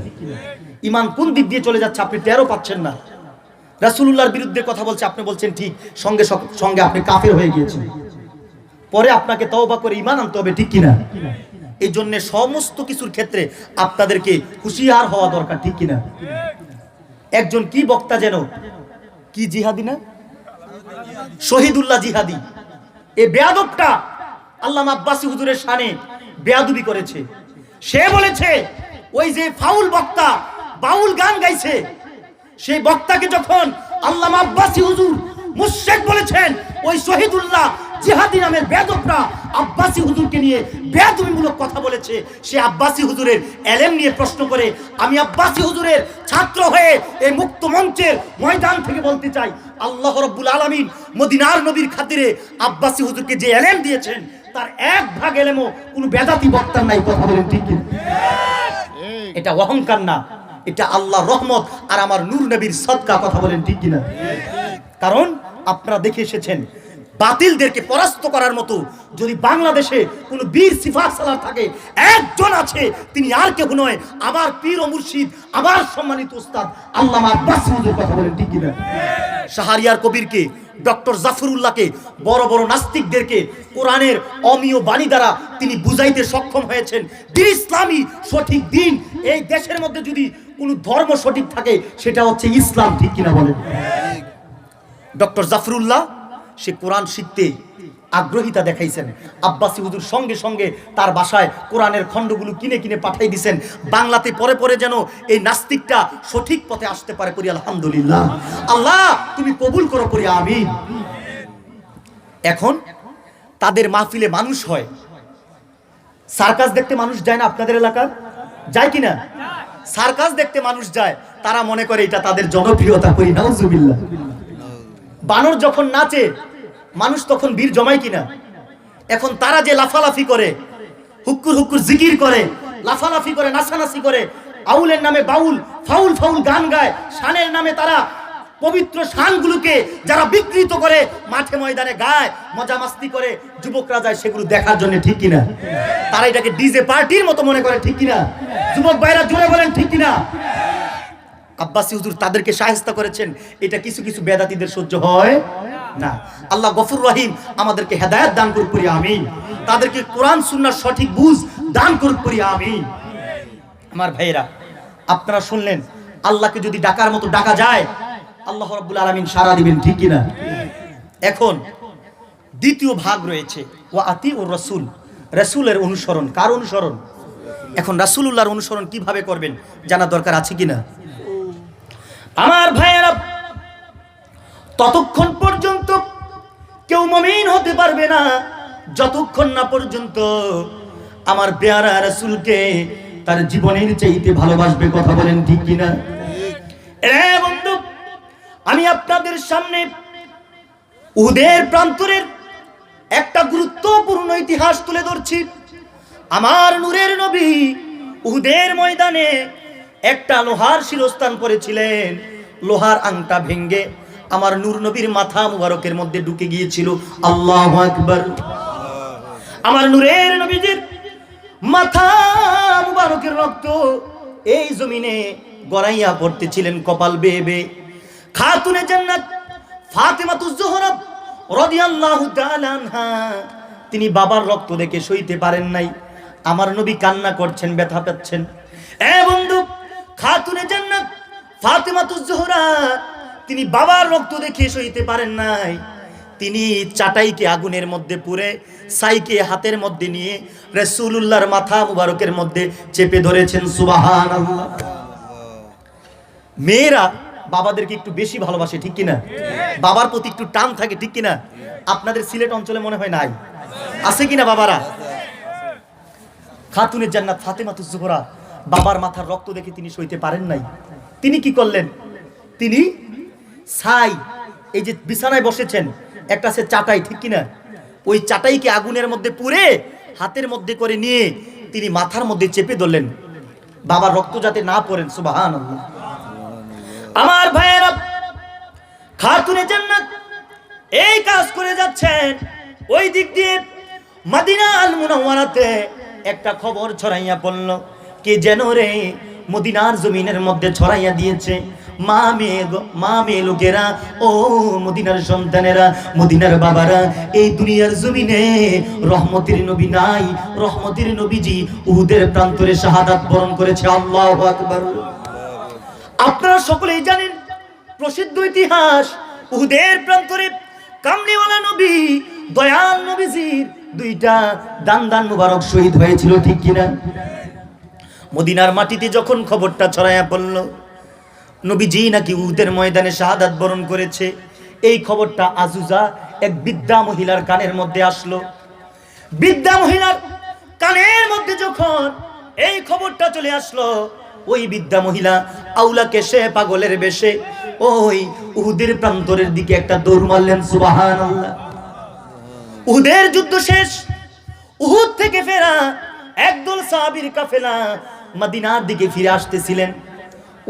ঈমান কোন দিক দিয়ে চলে যাচ্ছে আপনি টেরও পাচ্ছেন না। রাসূলুল্লাহর বিরুদ্ধে কথা বলছে, আপনি বলছেন ঠিক, সঙ্গে সঙ্গে আপনি কাফের হয়ে গিয়েছেন। পরে আপনাকে তওবা করে ঈমান আনতে হবে, ঠিক কিনা? এই জন্য সমস্ত কিছুর ক্ষেত্রে আপনাদেরকে হুঁশিয়ার হওয়া দরকার, ঠিক কিনা? একজন কি বক্তা যেন, কি জিহাদি না, শহীদুল্লাহ জিহাদি, এই বেয়াদবটা আল্লামা আব্বাসী হুজুরের শানে বেয়াদবি করেছে। সে বলেছে ওই যে ফাউল বক্তা বাউল গান গাইছে, সেই বক্তাকে যখন আল্লামা আব্বাসী হুজুর মুশরিক বলেছেন, ওই শহীদুল্লাহ জিহাদি নামের বেয়াদবরা আব্বাসী হুজুরকে নিয়ে বেয়াদবিমূলক কথা বলেছে, সে আব্বাসী হুজুরের এলেম নিয়ে প্রশ্ন করে, আমি আব্বাসী হুজুরের ছাত্র হয়ে এই মুক্ত মঞ্চের ময়দান থেকে বলতে চাই, আল্লাহ রাব্বুল আলামিন মদিনার নবীর খাতিরে আব্বাসী হুজুরকে যে এলেম দিয়েছেন তার 1 ভাগ এলেমও কোনো বেদাতি বক্তার নাই। কথা বলেন ঠিক কি? এটা অহংকার না, এটা আল্লাহর রহমত আর আমার নূর নবীর সদকা। কথা বলেন ঠিক কিনা? কারণ আপনারা দেখে এসেছেন বাতিলদেরকে পরাস্ত করার মতো যদি বাংলাদেশে কোনো বীর সিফাত সালার থাকে, একজন আছে, তিনি আর কেউ নয়, আমার পীর ও মুর্শিদ, আমার সম্মানিত উস্তাদ আল্লামা আব্বাসী হুজুর। কথা বলেন ঠিক কিনা? শাহরিয়ার কবিরকে, ডক্টর জাফরুল্লাহকে, বড় বড় নাস্তিকদেরকে কোরআনের অমীয় বাণী দ্বারা তিনি বুঝাইতে সক্ষম হয়েছেন। দিন ইসলামী সঠিক দিন, এই দেশের মধ্যে যদি কোনো ধর্ম সঠিক থাকে সেটা হচ্ছে ইসলাম। ঠিক কিনা বলেন? ডক্টর জাফরুল্লাহ সে কোরআন শিখতে আগ্রহিতা দেখাইছেন। আব্বাসী হুজুর সঙ্গে সঙ্গে তার বাসায় কোরআনের খণ্ডগুলো কিনে কিনে পাঠাই দিয়েছেন, বাংলাতে পরে পরে যেন এই নাস্তিকটা সঠিক পথে আসতে পারে। করি আলহামদুলিল্লাহ। আল্লাহ তুমি কবুল করো, করি আমিন। এখন তাদের মাহফিলে মানুষ হয়, সার্কাস দেখতে মানুষ যায় না? আপনাদের এলাকার যায় কিনা? সার্কাস দেখতে মানুষ যায়, তারা মনে করে এটা তাদের জনপ্রিয়তা। করি নাউজুবিল্লাহ। বানর যখন নাচে মানুষ তখন বীর জমায় কিনা? এখন তারা যে লাফালাফি করে, হুক্কুর হুক্কুর জিকির করে, লাফালাফি করে, নাচানাচি করে, আউলের নামে বাউল, ফাউল ফাউল গান গায়, শানের নামে তারা পবিত্র শানগুলোকে যারা বিকৃত করে মাঠে ময়দানে গায়, মজা মাস্তি করে, যুবকরা যায় সেগুলো দেখার জন্য। ঠিক কিনা? তারা এটাকে ডিজে পার্টির মতো মনে করে। ঠিক কিনা? যুবক ভাইরা জোরে বলেন ঠিক কিনা? আব্বাসী হুজুর তাদেরকে শায়েস্তা করেছেন, এটা কিছু কিছু বেদাতীদের সহ্য হয় না। আল্লাহ গফুর রহিম আমাদেরকে হেদায়েত দান করুক, করি আমিন। তাদেরকে কোরআন সুন্নাহর সঠিক বুঝ দান করুক, করি আমিন। আমার ভাইয়েরা, আপনারা শুনলেন আল্লাহকে যদি ডাকার মতো ডাকা যায় আল্লাহ রাব্বুল আলামিন সাড়া দিবেন। ঠিক কিনা? এখন দ্বিতীয় ভাগ রয়েছে ওয়া আতিউর রাসূল, রাসূলের অনুসরণ। কার অনুসরণ? এখন রাসূলুল্লাহর অনুসরণ কিভাবে করবেন জানা দরকার আছে কিনা? আমার ভাইয়েরা, ততক্ষণ পর্যন্ত কেউ মুমিন হতে পারবে না যতক্ষণ না পর্যন্ত আমার পেয়ারা রাসূলকে তার জীবনের চাইতে ভালোবাসবে। কথা বলেন ঠিক কিনা? এ বন্ধু, আমি আপনাদের সামনে উহুদের প্রান্তরের একটা গুরুত্বপূর্ণ ইতিহাস তুলে ধরছি। আমার নূরের নবী উহুদের ময়দানে একটা লোহার শিরস্থান পড়েছিলেন, লোহার আংটা ভেঙ্গে আমার নূর নবীর মাথা মুবারকের মধ্যে ঢুকে গিয়েছিল। আল্লাহু আকবার। আমার নূরের নবীজির মাথা মুবারকের রক্ত এই জমিনে গড়াইয়া পড়তেছিলেন কপাল বেয়ে বেয়ে। খাতুনে জান্নাত ফাতেমাতুজ জোহরা রাদিয়াল্লাহু তাআলা আনহা, তিনি বাবার রক্ত দেখে সইতে পারেন নাই। আমার নবী কান্না করছেন, ব্যথা পাচ্ছেন। এ বন্ধু, খাতুনে জান্নাত ফাতেমাতুজ জোহরা তিনি বাবার রক্ত দেখে সইতে পারেন নাই। তিনি চাটাইকে আগুনের মধ্যে পুরে ছাইকে হাতের মধ্যে নিয়ে রাসূলুল্লাহর মাথা মুবারকের মধ্যে চেপে ধরেছেন। সুবহানাল্লাহ। মেয়েরা বাবাদেরকে একটু বেশি ভালোবাসে, ঠিক কিনা? বাবার প্রতি একটু টান থাকে, ঠিক কিনা? আপনাদের সিলেট অঞ্চলে মনে হয় নাই, আছে কিনা বাবারা? খাতুনে জান্নাত ফাতেমাতুজ জোহরা বাবার মাথার রক্ত দেখে তিনি সইতে পারেন নাই। তিনি কি করলেন? তিনি ছাই, এই যে বিছানায় বসেছেন একটা সে চাটাই, ঠিক কিনা? ওই চাটাইকে আগুনের মধ্যে পুড়ে হাতের মধ্যে করে নিয়ে তিনি মাথার মধ্যে চেপে ধরলেন, বাবার রক্ত যাতে না পড়েন। সুবহানাল্লাহ। আমার ভাইয়েরা, খাতুনে জান্নাত এই কাজ করে যাচ্ছেন, ওই দিক দিয়ে মদিনা আল মুনাওয়ারাতে একটা খবর ছড়াইয়া পড়ল। কে যেন রে মদিনার জমিনের মধ্যে ছড়াইয়া দিয়েছে, মা মেয়ে লোকেরা, ও মদিনার সন্তানেরা, মদিনার বাবারা, এই দুনিয়ার জমিনে রহমতের নবী নাই, রহমতের নবীজি উহুদের প্রান্তরে শাহাদাত বরণ করেছে। আল্লাহু আকবার। আপনারা সকলেই জানেন প্রসিদ্ধ ইতিহাস, উহুদের প্রান্তরে কামলিওয়ালা নবী, দয়াল নবীজির দুইটা দান মুবারক শহীদ হয়েছিল, ঠিক কিনা? মদিনার মাটিতে যখন খবরটা ছড়াইয়া পড়ল নবীজি নাকি উহুদের ময়দানে শাহাদাত বরণ করেছে, এই খবরটা আজুজা এক বৃদ্ধা মহিলার কানের মধ্যে আসলো। বৃদ্ধা মহিলার কানের মধ্যে যখন এই খবরটা চলে আসলো, ওই বৃদ্ধা মহিলা আউলাকে সে পাগলের বেশে ওই উহুদের প্রান্তরের দিকে একটা দৌড় মারলেন। সুবহানাল্লাহ। উহুদের যুদ্ধ শেষ, উহুদ থেকে ফেরা একদল সাহাবীর কাফেলা মদিনার দিকে ফিরে আসতেছিলেন।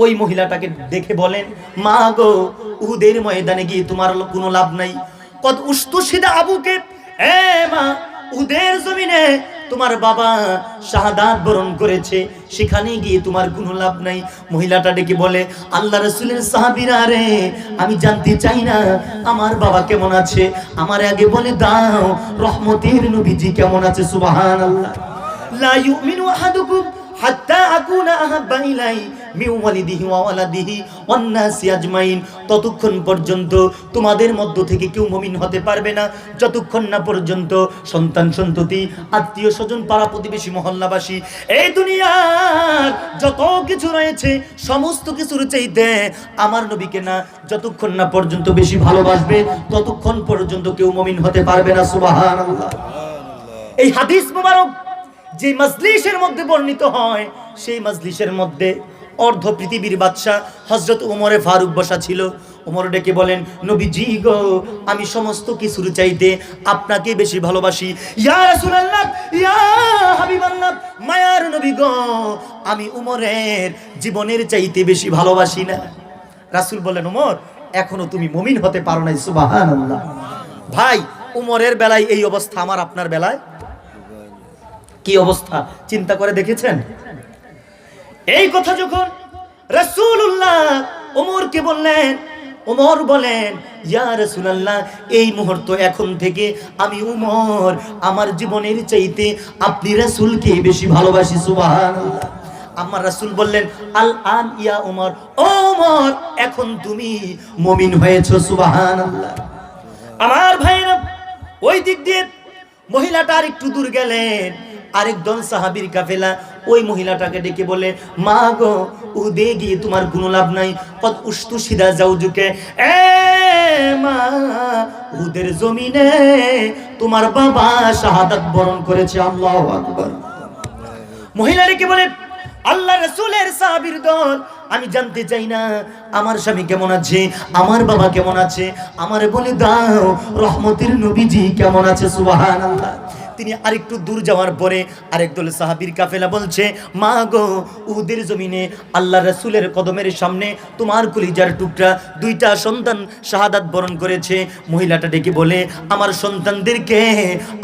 ওই মহিলাটাকে দেখে বলেন, মা গো, উহুদের ময়দানে গিয়ে তোমার কোনো লাভ নাই। কদ উস্তুশিদা আবুকে, এ মা, উহুদের জমিনে তোমার বাবা শাহাদাত বরণ করেছে, সেখানে গিয়ে তোমার কোনো লাভ নাই। মহিলাটা ডেকে বলে, আল্লাহ রাসূলের সাহাবীরা রে, আমি জানতে চাই না আমার বাবা কেমন আছে, আমার আগে বলে দাও রহমতের নবীজি কেমন আছে। সুবহানাল্লাহ। লা ইউমিনু আহাদুকুম হাত্তা আকুনা আহাব্বা ইলাই মিন ওয়ালিদিহি ওয়া ওয়ালাদিহি ওয়ান নাসি আজমাইন। ততক্ষণ পর্যন্ত তোমাদের মধ্য থেকে কেউ মুমিন হতে পারবে না যতক্ষণ না পর্যন্ত সন্তান সন্ততি, আত্মীয় স্বজন, পাড়া প্রতিবেশী, মহল্লাবাসী, এই দুনিয়ার যত কিছু রয়েছে সমস্ত কিছুর চাইতে আমার নবীকে না যতক্ষণ না পর্যন্ত বেশি ভালোবাসবে ততক্ষণ পর্যন্ত কেউ মুমিন হতে পারবে না। সুবহানাল্লাহ। এই হাদিস মুবারক যে মজলিসের মধ্যে বর্ণিত হয়, সেই মজলিসের মধ্যে অর্ধ পৃথিবীর বাদশা হযরত ওমরে ফারুক বসা ছিল। ওমর ডেকে বলেন, নবীজি গো, আমি সমস্ত কিছুর চাইতে আপনাকে বেশি ভালোবাসি। ইয়া রাসূলুল্লাহ, ইয়া হাবিবাল্লাহ, মায়ার নবী গো, আমি ওমরের জীবনের চাইতে বেশি ভালোবাসি না। রাসূল বলেন, ওমর, এখনো তুমি মুমিন হতে পারো নাই। সুবহানাল্লাহ। ভাই, ওমরের বেলায় এই অবস্থা, আমার আপনার বেলায় কি অবস্থা চিন্তা করে দেখেছেন? এই কথা যখন রাসূলুল্লাহ ওমরকে বললেন, ওমর বলেন, ইয়া রাসূলুল্লাহ, এই মুহূর্ত এখন থেকে আমি ওমর আমার জীবনের চাইতে আপনি রাসূলকে বেশি ভালোবাসি। সুবহানাল্লাহ। আমার রাসূল বললেন, আল আন ইয়া ওমর, ও ওমর, এখন তুমি মুমিন হয়েছো। সুবহানাল্লাহ। আমার ভাইরা, ওই দিক দিয়ে মহিলাটা আর একটু দূর গেলেন, আরেকজন সাহাবীর কাফেলা ওই মহিলাটাকে ডেকে বলে, মা গো, উহুদে গিয়ে তোমার কোনো লাভ নাই। কদ উস্তুশিদা যাওজুকে, এ মা, উহুদের জমিনে তোমার বাবা শাহাদাত বরণ করেছে। আল্লাহু আকবার। মহিলা ডেকে বলে, আল্লাহ রাসূলের সাহাবীর দল, আমি জানতে চাই না আমার স্বামী কেমন আছে, আমার বাবা কেমন আছে, আমারে বলে দাও রহমতের নবীজি কেমন আছে। সুবহানাল্লাহ। তিনি আরেকটু দূর যাওয়ার পরে আরেকদল সাহাবীর কাফেলা বলছে, মা গো, উহুদের জমিনে আল্লাহ রাসূলের কদমের সামনে তোমার কলিজার টুকরা দুইটা সন্তান শাহাদাত বরণ করেছে। মহিলাটা ডেকে বলে, আমার সন্তানদেরকে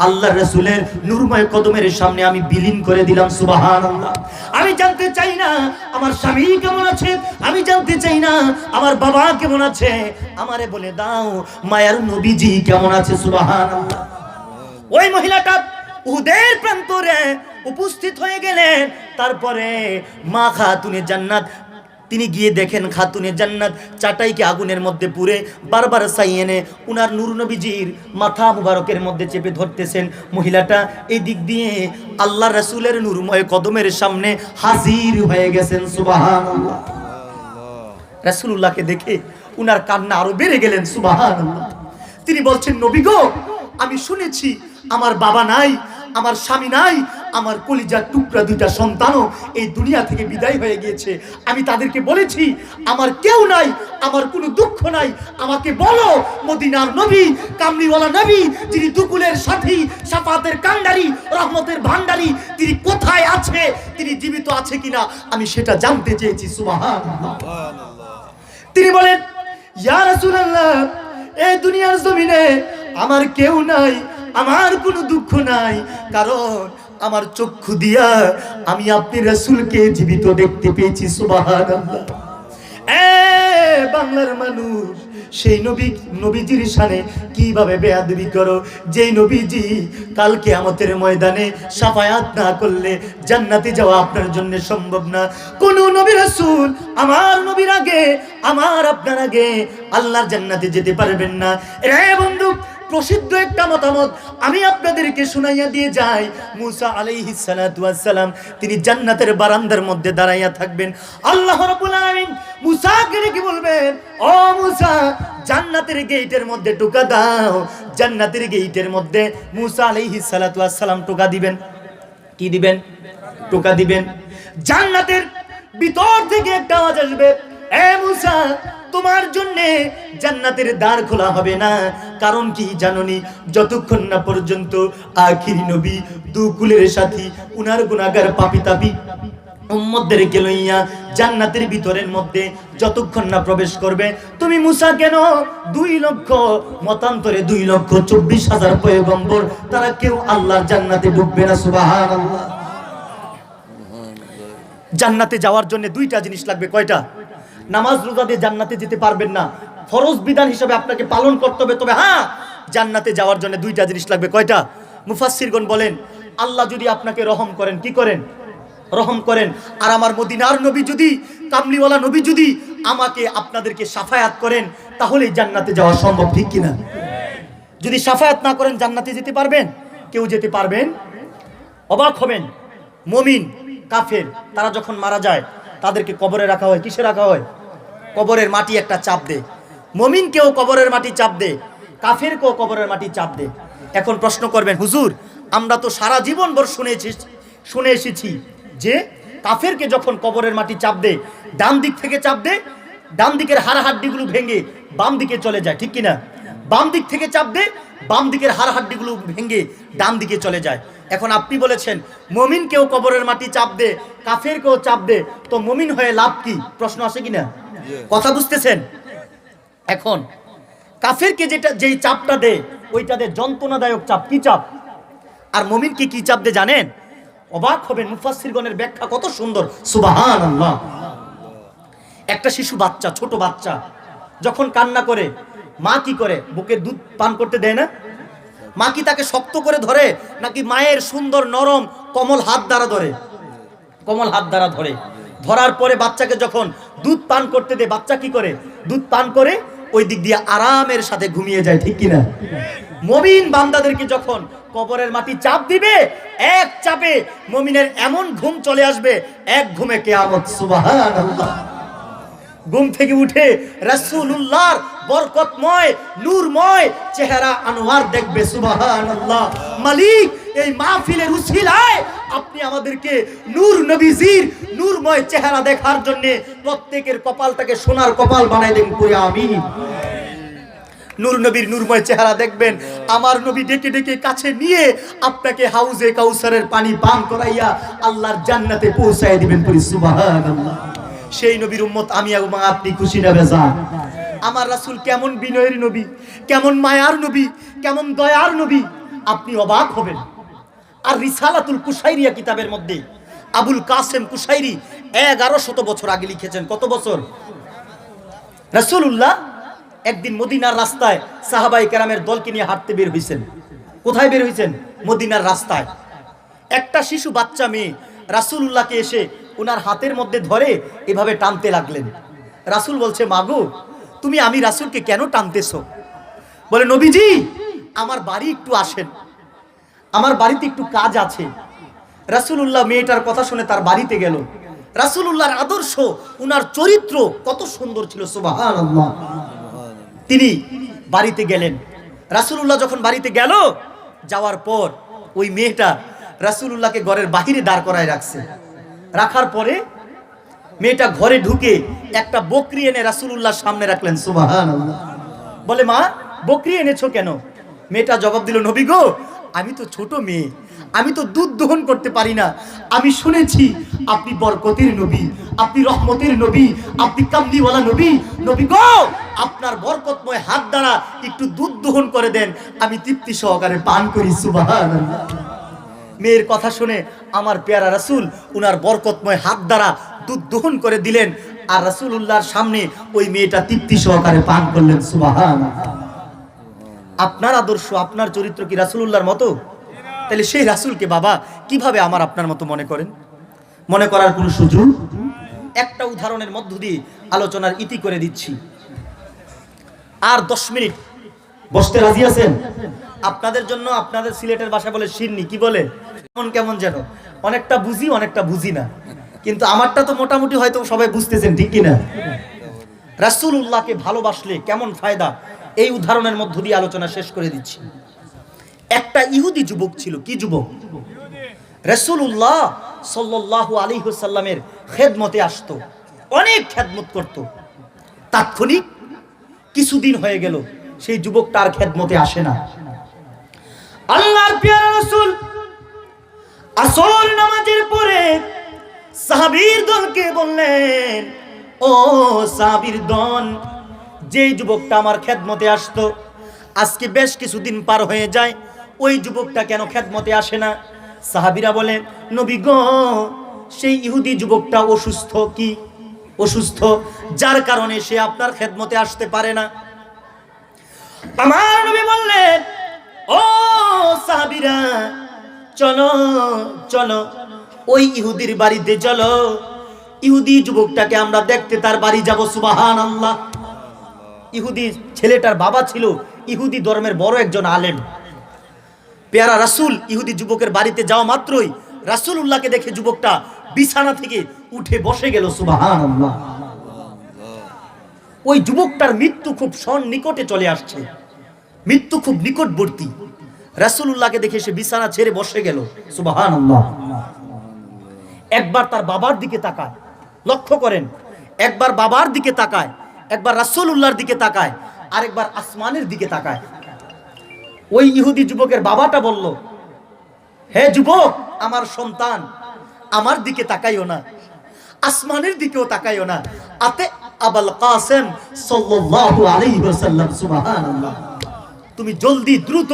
আল্লাহ রাসূলের নূরময় কদমের সামনে আমি বিলীন করে দিলাম। সুবহানাল্লাহ। আমি জানতে চাই না আমার স্বামী কেমন আছে, আমি জানতে চাই না আমার বাবা কেমন আছে, আমারে বলে দাও মায়ার নবীজি কেমন আছে। সুবহানাল্লাহ। ওই মহিলাটা উহুদের প্রান্তরে উপস্থিত হয়ে গেলেন। তারপরে মা খাতুনে জান্নাত, তিনি গিয়ে দেখেন খাতুনে জান্নাত চাটাইকে আগুনের মধ্যে পুড়ে বারবার ছাই এনে উনার নূর নবীজির মাথা মুবারকের মধ্যে চেপে ধরতেছেন। মহিলাটা এই দিক দিয়ে আল্লাহ রাসূলের নূরময় কদমের সামনে হাজির হয়ে গেছেন। সুবহানাল্লাহ। রাসূলুল্লাহকে দেখে উনার কান্না আরো বেড়ে গেলেন। সুবহানাল্লাহ। তিনি বলছেন, নবী গো, আমি শুনেছি আমার বাবা নাই, আমার স্বামী নাই, আমার কলিজার টুকরা দুইটা সন্তানও এই দুনিয়া থেকে বিদায় হয়ে গিয়েছে। আমি তাদেরকে বলেছি আমার কেউ নাই, আমার কোনো দুঃখ নাই, আমাকে বলো মদিনার নবী, কামলিওয়ালা নবী, যিনি দুকুলের সাথী, শাফাতের কান্ডারি, রহমতের ভান্ডারি, তিনি কোথায় আছে, তিনি জীবিত আছে কিনা আমি সেটা জানতে চেয়েছি। সুবহানাল্লাহ। তিনি বলেন, ইয়া রাসূলুল্লাহ, এই দুনিয়ার জমিনে আমার কেউ নাই, আমার কোনো দুঃখ নাই, কারণ আমার চক্ষু দিয়া আমি আপনি রাসূলকে জীবিত দেখতে পেয়েছি। সুবহানাল্লাহ। বাংলার মানুষ, সেই নবীজির শানে কিভাবে বেয়াদবি করো, যেই নবীজি কাল কিয়ামতের ময়দানে শাফায়াত না করলে জান্নাতে যাওয়া আপনার জন্য সম্ভব না। কোন নবী রাসূল আমার নবীর আগে, আমার আপনার আগে আল্লাহর জান্নাতে যেতে পারবেন না। রে বন্ধু, প্রসিদ্ধ একটা মতামত আমি আপনাদেরকে শুনাইয়া দিয়ে যাই। মুসা আলাইহিস সালাতু ওয়াস সালাম তিনি জান্নাতের বারান্দার মধ্যে দাঁড়াইয়া থাকবেন। আল্লাহ রাব্বুল আলামিন মুসাকে কি বলবেন, ও মুসা জান্নাতের গেটের মধ্যে টোকা দাও। জান্নাতের গেটের মধ্যে মুসা আলাইহিস সালাতু ওয়াস সালাম টোকা দিবেন। কি দিবেন? টোকা দিবেন। জান্নাতের ভিতর থেকে একটা আওয়াজ আসবে, এ মুসা তোমার জন্য জান্নাতের দ্বার খোলা হবে না। কারণ কি জানোনি? যতক্ষণ না পর্যন্ত আখিরি নবী দুকুলের সাথী উনার গুনাহগার পাপী তাপী উম্মতদেরকে লইয়া জান্নাতের ভিতরের মধ্যে যতক্ষণ না প্রবেশ করবে, তুমি মুসা কেন 2 লক্ষ মতান্তরে 2,24,000 পয়গম্বর তারা কেউ আল্লাহর জান্নাতে ঢুকবে না। সুবহানাল্লাহ। জান্নাতে যাওয়ার জন্য 2টা জিনিস লাগবে। কয়টা? নামাজ রোজা দিয়ে জান্নাতে যেতে পারবেন না, ফরজ বিধান হিসেবে আপনাকে পালন করতে হবে। তবে হ্যাঁ, জান্নাতে যাওয়ার জন্য 2টা জিনিস লাগবে। কয়টা? মুফাসসিরগণ বলেন, আল্লাহ যদি আপনাকে রহম করেন, কি করেন? রহম করেন। আর আমার মদিনার নবী যদি, কামলিওয়ালা নবী যদি আমাকে আপনাদেরকে শাফায়াত করেন, তাহলে জান্নাতে যাওয়া সম্ভব, ঠিক কিনা? যদি শাফায়াত না করেন জান্নাতে যেতে পারবেন? কেউ যেতে পারবেন? অবাক হবেন। মুমিন কাফের তারা যখন মারা যায় তাদেরকে কবরে রাখা হয়। কিসে রাখা হয়? কবরের মাটি একটা চাপ দে। মুমিনকেও কবরের মাটি চাপ দে, কাফেরকেও কবরের মাটি চাপ দে। এখন প্রশ্ন করবেন, হুজুর আমরা তো সারা জীবন ভর শুনে এসেছি যে কাফেরকে যখন কবরের মাটি চাপ দে, ডান দিক থেকে চাপ দে, ডান দিকের হাড়-হাড্ডিগুলো ভেঙে বাম দিকে চলে যায়, ঠিক কিনা? বাম দিক থেকে চাপ দে, বাম দিকের হাড়-হাড্ডিগুলো ভেঙে ডান দিকে চলে যায়। এখন আপনি বলেছেন মুমিনকেও কবরের মাটি চাপ দে, কাফেরকেও চাপ দে, তো মুমিন হয়ে লাভ কি? প্রশ্ন আসে কিনা? কথা বুঝতেছেন? এখন কাফেরকে যেই চাপটা দে ওইটা দে যন্ত্রণাদায়ক চাপ। কি চাপ? আর মুমিনকে কি চাপ দে জানেন? অবাক হবেন, মুফাসসিরগণের ব্যাখ্যা কত সুন্দর। সুবহানাল্লাহ। একটা শিশু বাচ্চা, ছোট বাচ্চা যখন কান্না করে, মা কি করে? বুকে দুধ পান করতে দেয় না? মা কি তাকে শক্ত করে ধরে, নাকি মায়ের সুন্দর নরম কোমল হাত দ্বারা ধরে? কোমল হাত দ্বারা ধরে। ধরার পরে বাচ্চাকে যখন দুধ পান করতে দেয়, বাচ্চা কি করে? দুধ পান করে ওই দিক দিয়ে আরামের সাথে ঘুমিয়ে যায়, ঠিক কিনা? মুমিন বান্দাদেরকে যখন কবরের মাটি চাপ দিবে, এক চাপে মুমিনের এমন ঘুম চলে আসবে, এক ঘুমে কিয়ামত। সুবহানাল্লাহ। ঘুম থেকে উঠে রাসূলুল্লাহর বরকতময় নূরময় চেহারা আনোয়ার দেখবে। সুবহানাল্লাহ। মালিক এই মাহফিলের উসিলায় আপনি আমাদেরকে নূর নবীজির নূরময় চেহারা দেখার জন্য প্রত্যেকের কপালটাকে সোনার কপাল বানাই দেন, করি আমিন। নূর নবীর নূরময় চেহারা দেখবেন, আমার নবী ডেকে ডেকে কাছে নিয়ে আপনাকে হাউজে কাউসারের পানি পান করাইয়া আল্লাহর জান্নাতে পৌঁছায় দিবেন, করি সুবহানাল্লাহ। সেই নবীর উম্মত আমি এবং আপনি, খুশি না বেজার? আমার রাসূল কেমন বিনয়ের নবী, কেমন মায়ার নবী, কেমন দয়ার নবী, আপনি অবাক হবেন। আর রিসালাতুল কুশাইরিয়া কিতাবের মধ্যে আবুল কাসেম কুশাইরি 1100 বছর আগে লিখেছেন। কত বছর? রাসূলুল্লাহ একদিন মদিনার রাস্তায় সাহাবায়ে কেরামের দলকে নিয়ে হাঁটতে বের হইছেন। কোথায় বের হইছেন? মদিনার রাস্তায়। একটা শিশু বাচ্চা মেয়ে রাসূলুল্লাহকে এসে ওনার হাতের মধ্যে ধরে এভাবে টানতে লাগলেন। রাসূল বলছে, মাগো তুমি আমি রাসূলকে কেন টানতেছো? বলে, নবীজি আমার বাড়ি একটু আসেন, আমার বাড়িতে একটু কাজ আছে। রাসূলুল্লাহ মেয়েটার কথা শুনে তার বাড়িতে গেল। রাসূলুল্লাহর আদর্শ, উনার চরিত্র কত সুন্দর ছিল। সুবহানাল্লাহ। তিনি বাড়িতে গেলেন। রাসূলুল্লাহ যখন বাড়িতে গেল, যাওয়ার পর ওই মেয়েটা রাসূলুল্লাহকে ঘরের বাহিরে দাঁড় করায় রাখছে। রাখার পরে মেয়েটা ঘরে ঢুকে একটা বকরি এনে রাসূলুল্লাহর সামনে রাখলেন। সুবহানাল্লাহ। বলে, মা বকরি এনেছো কেন? মেয়েটা জবাব দিল, নবী গো আমি তো ছোট মেয়ে, আমি তো দুধ দহন করতে পারি না। আমি শুনেছি আপনি বরকতের নবী, আপনি রহমতের নবী, আপনি কামলিওয়ালা নবী। নবী গো আপনার বরকতময় হাত দ্বারা একটু দুধ দহন করে দেন, আমি তৃপ্তি সহকারে পান করি। সুবহানাল্লাহ। মেয়ের কথা শুনে আমার পেয়ারা রাসূল উনার বরকতময় হাত দ্বারা দুধ দহন করে দিলেন, আর রাসূলুল্লাহর সামনে ওই মেয়েটা তৃপ্তি সহকারে পান করলেন। সুবহানাল্লাহ। আপনার আদর্শ, আপনার চরিত্র কি রাসূলুল্লাহর মতো? তাহলে সেই রাসূলকে বাবা কিভাবে আমার আপনার মতো মনে করেন? মনে করার কোনো সুযোগ? একটা উদাহরণের মধ্য দিয়ে আলোচনার ইতি করে দিচ্ছি। আর 10 মিনিট বসতে রাজি আছেন? আপনাদের জন্য, আপনাদের সিলেটের ভাষা বলে সিন্নি, কি বলে কেমন কেমন যেন, অনেকটা বুঝি অনেকটা বুঝি না, কিন্তু আমারটা তো মোটামুটি হয়তো সবাই বুঝতেছেন, ঠিক কিনা? রাসূলুল্লাহকে ভালোবাসলে কেমন ফায়দা, এই উদাহরণের মধ্য দিয়ে আলোচনা শেষ করে দিচ্ছি। একটা ইহুদি যুবক ছিল। কি যুবক? রাসূলুল্লাহ সাল্লাল্লাহু আলাইহি ওয়াসাল্লামের খেদমতে আসতো, অনেক খেদমত করত। তাৎক্ষণিক কিছুদিন হয়ে গেল, সেই যুবকটা আর খেদমতে আসে না। আল্লাহর প্রিয় রাসূল আসর নামাজের পরে সাহাবীর দলকে বললেন, ও সাহাবীর দল, যেই যুবকটা আমার খেদমতে আসতো, আজকে বেশ কিছুদিন পার হয়ে যায়, ওই যুবকটা কেন খেদমতে আসে না? সাহাবীরা বলে, নবী গো, সেই ইহুদি যুবকটা অসুস্থ। কি অসুস্থ? যার কারণে সে আপনার খেদমতে আসতে পারে না। আমার নবী বললেন, ও সাহাবীরা, চলো চলো ওই ইহুদির বাড়িতে চলো, ইহুদি যুবকটাকে আমরা দেখতে তার বাড়ি যাব। সুবহানাল্লাহ। ইহুদি ছেলেটার বাবা ছিল ইহুদি ধর্মের বড় একজন আলেম। পেয়ারা রাসূল ইহুদি যুবকের বাড়িতে যাওয়া মাত্রই রাসূলুল্লাহকে দেখে যুবকটা বিছানা থেকে উঠে বসে গেল। সুবহানাল্লাহ। ওই যুবকটার মৃত্যু খুব সন্নিকটে চলে আসছে, মৃত্যু খুব নিকটবর্তী। রাসূলুল্লাহকে দেখে সে বিছানা ছেড়ে বসে গেল। সুবহানাল্লাহ। একবার তার বাবার দিকে তাকায়, লক্ষ্য করেন, একবার বাবার দিকে তাকায়, একবার রাসূলুল্লাহর দিকে তাকায়, আরেকবার আসমানের দিকে তাকায়। ওই ইহুদি যুবকের বাবাটা বলল, হে যুবক, আমার সন্তান, আমার দিকে তাকাইও না, আসমানের দিকেও তাকাইও না, আতে আবুল কাসেম সাল্লাল্লাহু আলাইহি ওয়াসাল্লাম। সুবহানাল্লাহ। তুমি জলদি দ্রুত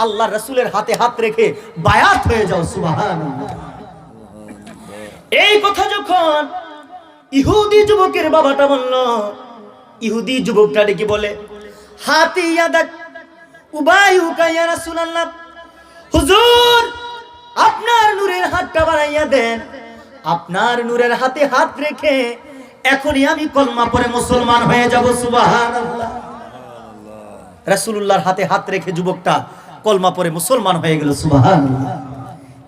আল্লাহর রাসূলের হাতে হাত রেখে বায়াত হয়ে যাও। সুবহানাল্লাহ। এই কথা যখন ইহুদি যুবকের বাবাটা বলল, ইহুদি যুবকটা ডেকে বলে, হাতি ইয়াদাক উবাইউকা ইয়া রাসূলুল্লাহ, হুজুর, আপনার নূরের হাতটা বাড়াইয়া দেন, আপনার নূরের হাতে হাত রেখে এখনই আমি কলমা পড়ে মুসলমান হয়ে যাব। সুবহানাল্লাহ। রাসূলুল্লাহর হাতে হাত রেখে যুবকটা কলমা পড়ে মুসলমান হয়ে গেল। সুবহানাল্লাহ।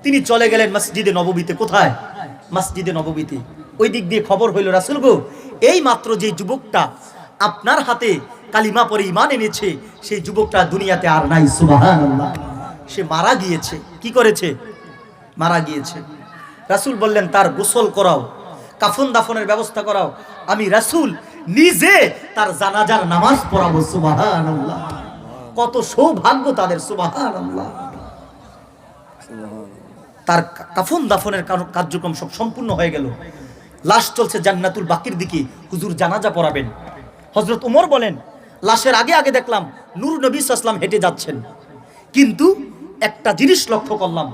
তিনি চলে গেলেন মসজিদে নববীতে। কোথায়? মসজিদে নববীতে। ওই দিক দিয়ে খবর হইল, রাসূল গো, এই মাত্র যে যুবকটা আপনার হাতে কালিমা পড়ে ঈমান এনেছে, সেই যুবকটা দুনিয়াতে আর নাই। সুবহানাল্লাহ। সে মারা গিয়েছে। কি করেছে? মারা গিয়েছে। রাসূল বললেন, তার গোসল করাও, কাফন দাফনের ব্যবস্থা করাও, আমি রাসূল নিজে তার জানাজার নামাজ পড়াবো। সুবহানাল্লাহ। কত সৌভাগ্য তাদের। সুবহানাল্লাহ। তার কাফন দাফনের কার্যক্রম সব সম্পূর্ণ হয়ে গেল। লাশ চলছে জান্নাতুল বাকির দিকে, হুজুর জানাজা পড়াবেন। হযরত ওমর বলেন, লাশের আগে আগে দেখলাম নূর নবী সাল্লাল্লাহু আলাইহি ওয়াসাল্লাম হেঁটে যাচ্ছেন, কিন্তু একটা জিনিস লক্ষ্য করলাম,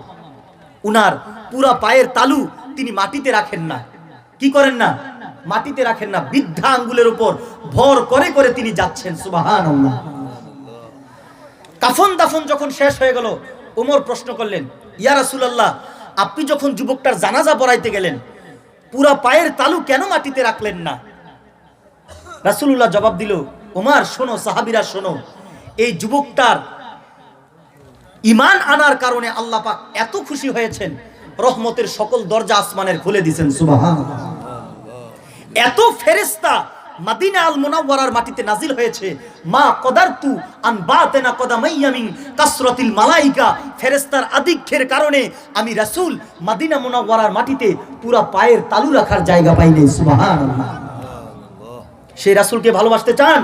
উনার পুরা পায়ের তালু তিনি মাটিতে রাখেন না। কি করেন না? মাটিতে রাখেন না, বৃদ্ধা আঙ্গুলের উপর ভর করে করে তিনি যাচ্ছেন। সুবহানাল্লাহ। কাফন দাফন যখন শেষ হয়ে গেল, ওমর প্রশ্ন করলেন, ইয়া রাসূলুল্লাহ, আপনি যখন যুবকটার জানাজা পড়াইতে গেলেন, পুরা পায়ের তালু কেন মাটিতে রাখলেন না? রাসূলুল্লাহ জবাব দিল, ওমর শোনো, সাহাবীরা শোনো, এই যুবকটার ঈমান আনার কারণে আল্লাহ পাক এত খুশি হয়েছেন, রহমতের সকল দরজা আসমানের খুলে দিয়েছেন। সুবহানাল্লাহ। এত ফেরেশতা মদিনা আল মুনাওয়ারার মাটিতে নাজিল হয়েছে, মা কদারতু আন বাতিনা কদামাইয়া মিন কাসরাতিল মালাইকা, ফেরেশতার আধিক্যের কারণে আমি রাসূল মদিনা মুনাওয়ারার মাটিতে পুরা পায়ের তালু রাখার জায়গা পাই নাই। সুবহানাল্লাহ। সেই রাসূলকে ভালোবাসতে চান?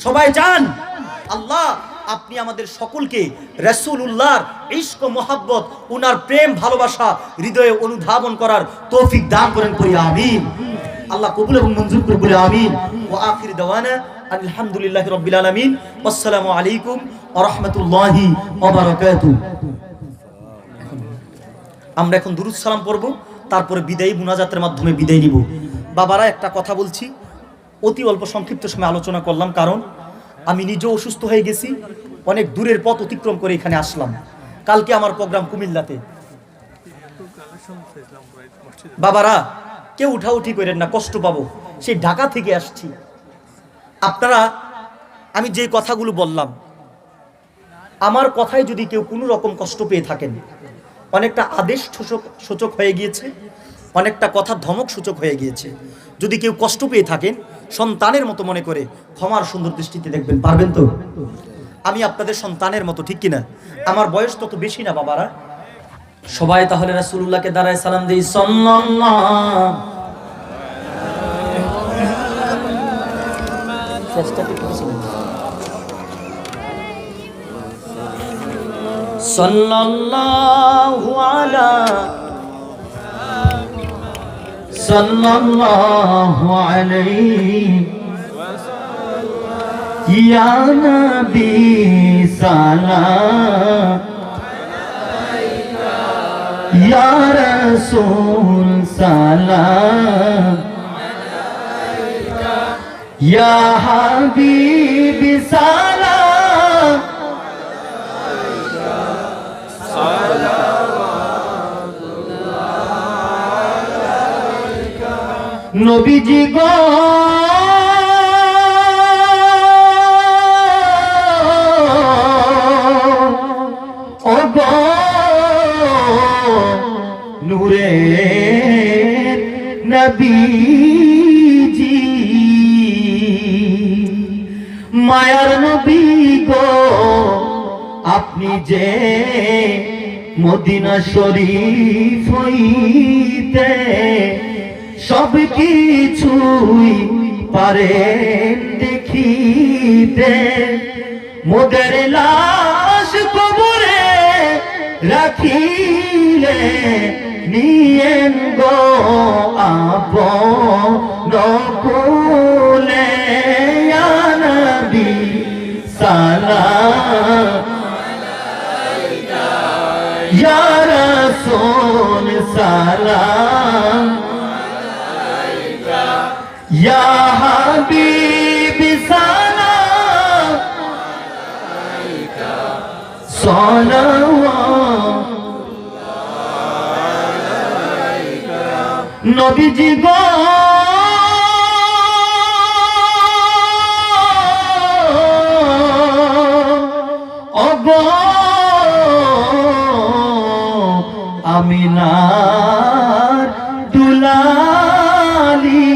সবাই চান? আল্লাহ আপনি আমাদের সকলকে রাসূলুল্লাহর ইশক ও মুহাব্বত, উনার প্রেম ভালোবাসা হৃদয়ে অনুধাবন করার তৌফিক দান করেন, করি আমিন। আল্লাহ কবুল এবং মঞ্জুর করে বলে আমিন। ওয়া আখির দাওয়ানা আলহামদুলিল্লাহি রাব্বিল আলামিন। আসসালামু আলাইকুম ওয়া রাহমাতুল্লাহি ওয়া বারাকাতুহু। আমরা এখন দুরূদ সালাম পড়ব, তারপরে বিদায়ী মুনাজাতের মাধ্যমে বিদায় নিব। বাবারা, একটা কথা বলছি, অতি অল্প সংক্ষিপ্ত সময় আলোচনা করলাম, কারণ আমি নিজেও অসুস্থ হয়ে গেছি, অনেক দূরের পথ অতিক্রম করে এখানে আসলাম। কালকে আমার প্রোগ্রাম কুমিল্লাতে। বাবারা, কেউ উঠাউঠি করেন না, কষ্ট পাবো, সেই ঢাকা থেকে আসছি। আপনারা, আমি যে কথাগুলো বললাম, আমার কথায় যদি কেউ কোনো রকম কষ্ট পেয়ে থাকেন, অনেকটা আদেশ সূচক হয়ে গিয়েছে, অনেকটা কথা ধমক সূচক হয়ে গিয়েছে, যদি কেউ কষ্ট পেয়ে থাকেন সন্তানের মতো মনে করে ক্ষমার সুন্দর দৃষ্টিতে দেখবেন। পারবেন তো? আমি আপনাদের সন্তানের মতো, ঠিক কিনা? আমার বয়স তত বেশি না বাবারা। সবাই তাহলে রাসূলুল্লাহকে দাঁড়ায় সালাম দেই। সাল্লাল্লাহু আলাইহি ইয়া নবী সালাম ইয়া রাসূল সালাম ইয়া হাবিবি সালাম নবীজি গো ও গো নূরের নবীজি, মায়ার নবী গো আপনি যে মদিনা শরীফ হইতে সব কিছুই পারেন দেখিতে, মোদের লাশ কবরে রাখিলে নিয়েন গো আপন কোলে, ইয়া নবী সালাম ইয়া রাসূল সালাম ইয়া হাবিবি সালাম সালাওয়াত নবীজি গো ওগো আমিনার দুলালি,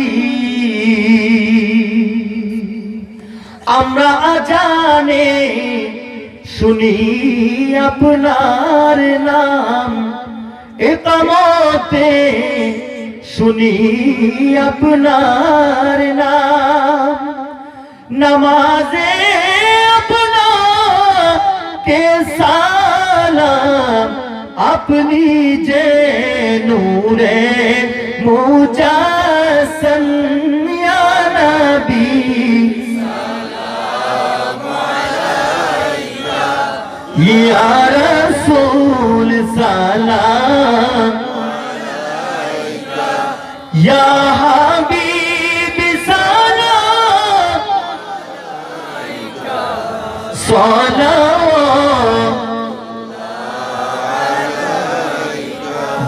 আমরা আজানে শুনি আপনার নাম, ইকামতে শুনি আপনার নাম, নামাজে আপনাকে সালাম, আপনি যে নূরে মুজাসসাম, ইয়া নবী ইয়া রাসূল সালাম ইয়া হাবিবি সালাম সালাওয়াত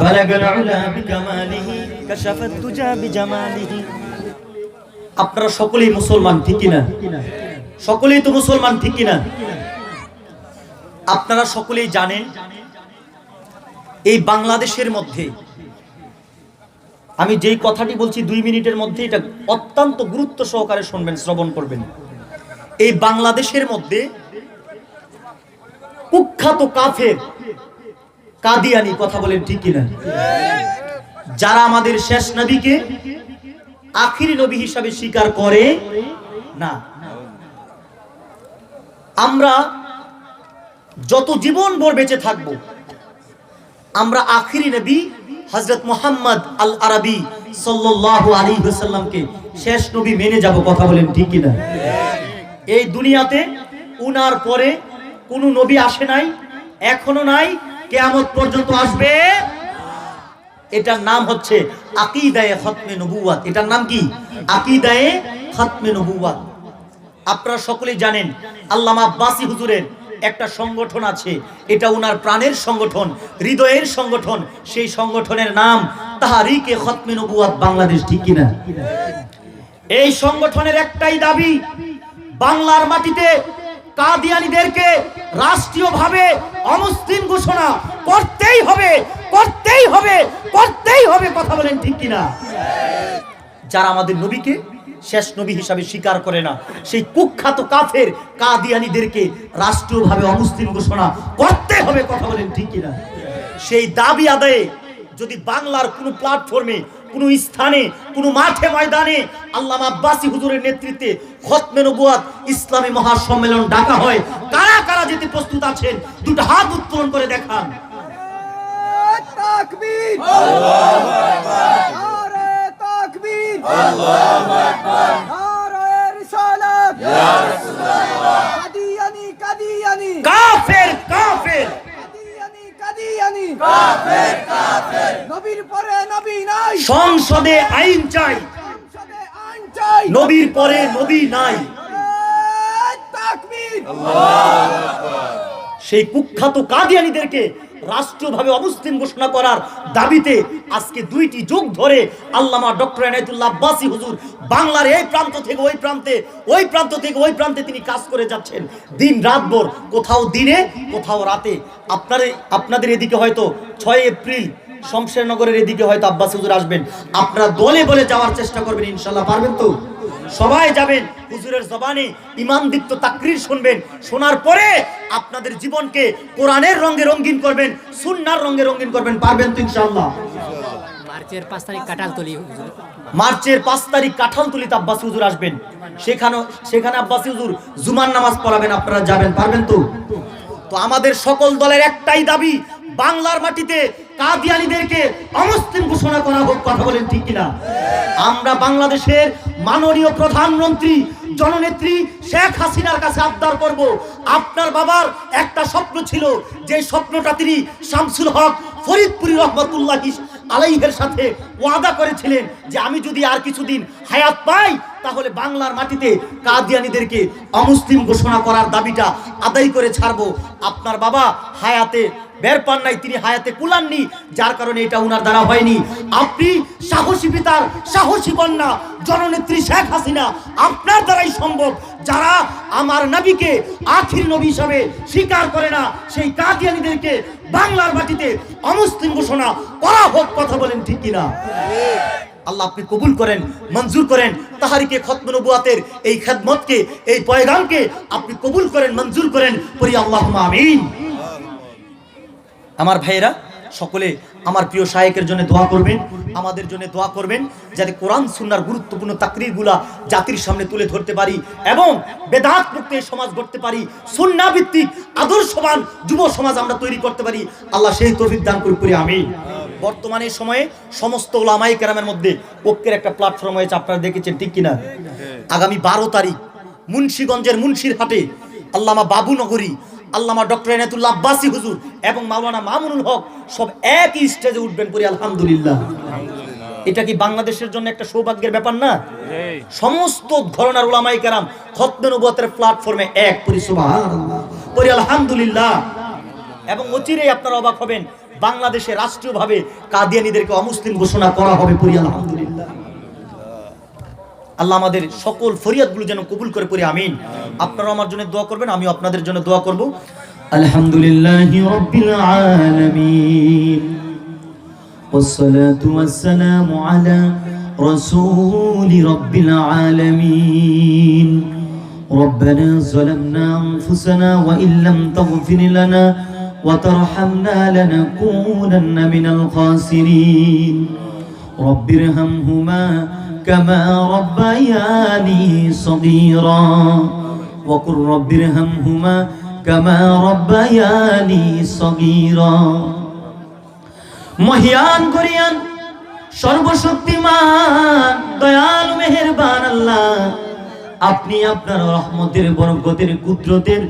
বালাগাল উলা বিকামালিহি কাশাফাত তুজা বিজামালিহি। আপনারা সকলেই মুসলমান, ঠিক কিনা? সকলেই তো মুসলমান, ঠিক কিনা? আপনারা সকলেই জানেন এই বাংলাদেশের মধ্যে, আমি যেই কথাটি বলছি 2 মিনিটের মধ্যে এটা অত্যন্ত গুরুত্ব সহকারে শুনবেন, শ্রবণ করবেন। এই বাংলাদেশের মধ্যে কুখ্যাত কাফের কাদিয়ানি, কথা বলেন ঠিক কিনা, যারা আমাদের শেষ নবীকে আখিরি নবী হিসাবে স্বীকার করে না। আমরা যত জীবন ভর বেঁচে থাকবো আমরা আখিরি নবী হযরত মুহাম্মদ আল আরবি সাল্লাল্লাহু আলাইহি ওয়াসাল্লামকে শেষ নবী মেনে যাব, কথা বলেন ঠিক কিনা? এই দুনিয়াতে উনার পরে কোনো নবী আসে নাই, এখনো নাই, কিয়ামত পর্যন্ত আসবে। এটার নাম হচ্ছে আকীদায়ে খতমে নবুওয়াত। এটার নাম কি? আকীদায়ে খতমে নবুওয়াত। আপনারা সকলেই জানেন আল্লামা আব্বাসী হুজুরের একটা সংগঠন আছে, এটা উনার প্রাণের সংগঠন, হৃদয়ের সংগঠন। সেই সংগঠনের নাম তাহরিকে খতমে নবুওয়াত বাংলাদেশ, ঠিক কিনা? এই সংগঠনের একটাই দাবি, বাংলার মাটিতে কাদিয়ানীদেরকে রাষ্ট্রীয়ভাবে অমুসলিম ঘোষণা করতেই হবে, করতেই হবে, করতেই হবে। কথা বলেন ঠিক কিনা? যারা আমাদের নবীকে শেষ নবী হিসাবে স্বীকার করে না, সেই কুখ্যাত কাফের কাদিয়ানীদেরকে রাষ্ট্রীয়ভাবে অমুসলিম ঘোষণা করতে হবে। কথা বলেন ঠিক কিনা? সেই দাবি আদায়ে যদি বাংলার কোনো প্ল্যাটফর্মে, কোনো স্থানে, কোনো মাঠে ময়দানে আল্লামা আব্বাসী হুজুরের নেতৃত্বে খতমে নবুয়াত ইসলামী মহাসম্মেলন ডাকা হয়, কারা কারা যেতে প্রস্তুত আছেন দুটো হাত উত্তোলন করে দেখান। তাকবীর, আল্লাহু আকবার, নারে তাকবীর, আল্লাহু আকবার, নারে রিসালাত, ইয়া রাসূলুল্লাহ, কাদিয়ানী কাদিয়ানী, কাফের কাফের, কাদিয়ানী কাদিয়ানী, কাফের কাফের, নবীর পরে নবী নাই, সংসদে আইন চাই, সংসদে আইন চাই, নবীর পরে নবী নাই। তাকবীর, সেই কুখ্যাত কাদিয়ানীদেরকে রাষ্ট্রীয়ভাবে অমুসলিম ঘোষণা করার দাবিতে আজকে 2টি যুগ ধরে আল্লামা ডক্টর এনায়েতুল্লাহ আব্বাসী হুজুর বাংলার এই প্রান্ত থেকে ওই প্রান্তে, ওই প্রান্ত থেকে ওই প্রান্তে তিনি কাজ করে যাচ্ছেন দিন রাত ভর, কোথাও দিনে কোথাও রাতে। আপনাদের এদিকে হয়তো 6 এপ্রিল শমশেরনগরের এদিকে হয়তো আব্বাসী হুজুর আসবেন, আপনারা দলে বলে যাওয়ার চেষ্টা করবেন, ইনশাআল্লাহ পারবেন তো? সবাই যাবেন, হুজুরের জবানে ইমানদীপ্ত তাকরীর শুনবেন, শোনার পরে আপনাদের জীবনকে কোরআনের রঙে রঙিন করবেন, সুন্নাহর রঙে রঙিন করবেন, পারবেন তো ইনশাআল্লাহ? মার্চের 5 তারিখ কাঁঠালতলী, মার্চের 5 তারিখ কাঁঠালতলীতে আব্বাসী হুজুর আসবেন, সেখানে আব্বাসী হুজুর জুমার নামাজ পড়াবেন, আপনারা যাবেন, পারবেন তো? তো আমাদের সকল দলের একটাই দাবি, বাংলার মাটিতে কাদিয়ানীদেরকে অমুসলিম ঘোষণা করা হোক। কথা বলেন ঠিক কিনা? আমরা বাংলাদেশের মাননীয় প্রধানমন্ত্রী জননেত্রী শেখ হাসিনার কাছে আবদার করব, আপনার বাবার একটা স্বপ্ন ছিল, যে স্বপ্নটা তিনি শামসুল হক ফরিদপুরি রহমতুল্লাহ আলাইহির সাথে ওয়াদা করেছিলেন যে আমি যদি আর কিছুদিন হায়াত পাই তাহলে বাংলার মাটিতে কাদিয়ানীদেরকে অমুসলিম ঘোষণা করার দাবিটা আদায় করে ছাড়বো। আপনার বাবা হায়াতে বের পান নাই, তিনি হায়াতে কুলাননি, যার কারণে এটা উনার দ্বারা হয়নি। আপনি সাহসী পিতার সাহসী কন্যা জননেত্রী শেখ হাসিনা, আপনার দ্বারাই সম্ভব। যারা আমার নবীকে আখির নবী হিসাবে স্বীকার করে না, সেই কাদিয়ানীদেরকে বাংলার মাটিতে অমুসলিম ঘোষণা করা হোক। কথা বলেন ঠিক কিনা? আল্লাহ আপনি কবুল করেন, মঞ্জুর করেন, তাহারিকে খতমে নবুয়াতের এই খেদমতকে, এই পয়গামকে আপনি কবুল করেন, মঞ্জুর করেন, পড়ি আল্লাহুম্মা আমিন। আমার ভাইয়েরা সকলে আমার প্রিয় শায়েখের জন্য দোয়া করবেন, আমাদের জন্য দোয়া করবেন, যাতে কোরআন সুন্নাহর গুরুত্বপূর্ণ তাকরীরগুলা জাতির সামনে তুলে ধরতে পারি এবং বেদাত মুক্ত সমাজ গড়তে পারি, সুন্নাহ ভিত্তিক আদর্শবান যুব সমাজ আমরা তৈরি করতে পারি। আল্লাহ সেই তৌফিক দান করি, আমিন। বর্তমানে সময়ে সমস্ত উলামায়ে কেরামের মধ্যে ঐক্যের একটা প্ল্যাটফর্ম হয়েছে, আপনারা দেখেছেন ঠিক কিনা? আগামী 12 তারিখ মুন্সিগঞ্জের মুন্সিরহাটে আল্লামা বাবুনগরী, আল্লামা ডক্টর এনায়েতুল্লাহ আব্বাসী হুজুর এবং মাওলানা মামুনুল হক সব একই স্টেজে উঠবেন, পড়ি আলহামদুলিল্লাহ। এটা কি বাংলাদেশের জন্য একটা সৌভাগ্যের ব্যাপার না? সমস্ত ঘরানার উলামায়ে কেরাম খতমে নবুয়তের প্ল্যাটফর্মে এক, পড়ি সুবহানাল্লাহ, পড়ি আলহামদুলিল্লাহ। এবং অচিরেই আপনারা অবাক হবেন, বাংলাদেশে রাষ্ট্রীয়ভাবে কাদিয়ানীদেরকে অমুসলিম ঘোষণা করা হবে, পড়ি আলহামদুলিল্লাহ। আল্লাহ আমাদের সকল ফরিয়াদগুলো যেন কবুল করে, পড়ি আমিন। আপনারা আমার জন্য দোয়া করবেন, আমিও আপনাদের জন্য দোয়া করব। আলহামদুলিল্লাহি রাব্বিল আলামিন ওয়াসসালাতু ওয়াসসালামু আলা রাসূলি রাব্বিল আলামিন। ربنا ظلمنا أنفسنا وإن لم تغفر لنا وترحمنا لنكونن من الخاسرين رب ارحمهما كما ربياني صغيرا وقل رب ارحمهما كما ربياني صغيرا মহিয়ান করিয়ান সর্বশক্তিমান দয়ালু মেহেরবান আল্লাহ, আপনি আপনার রহমতের বরকতের কুদরতের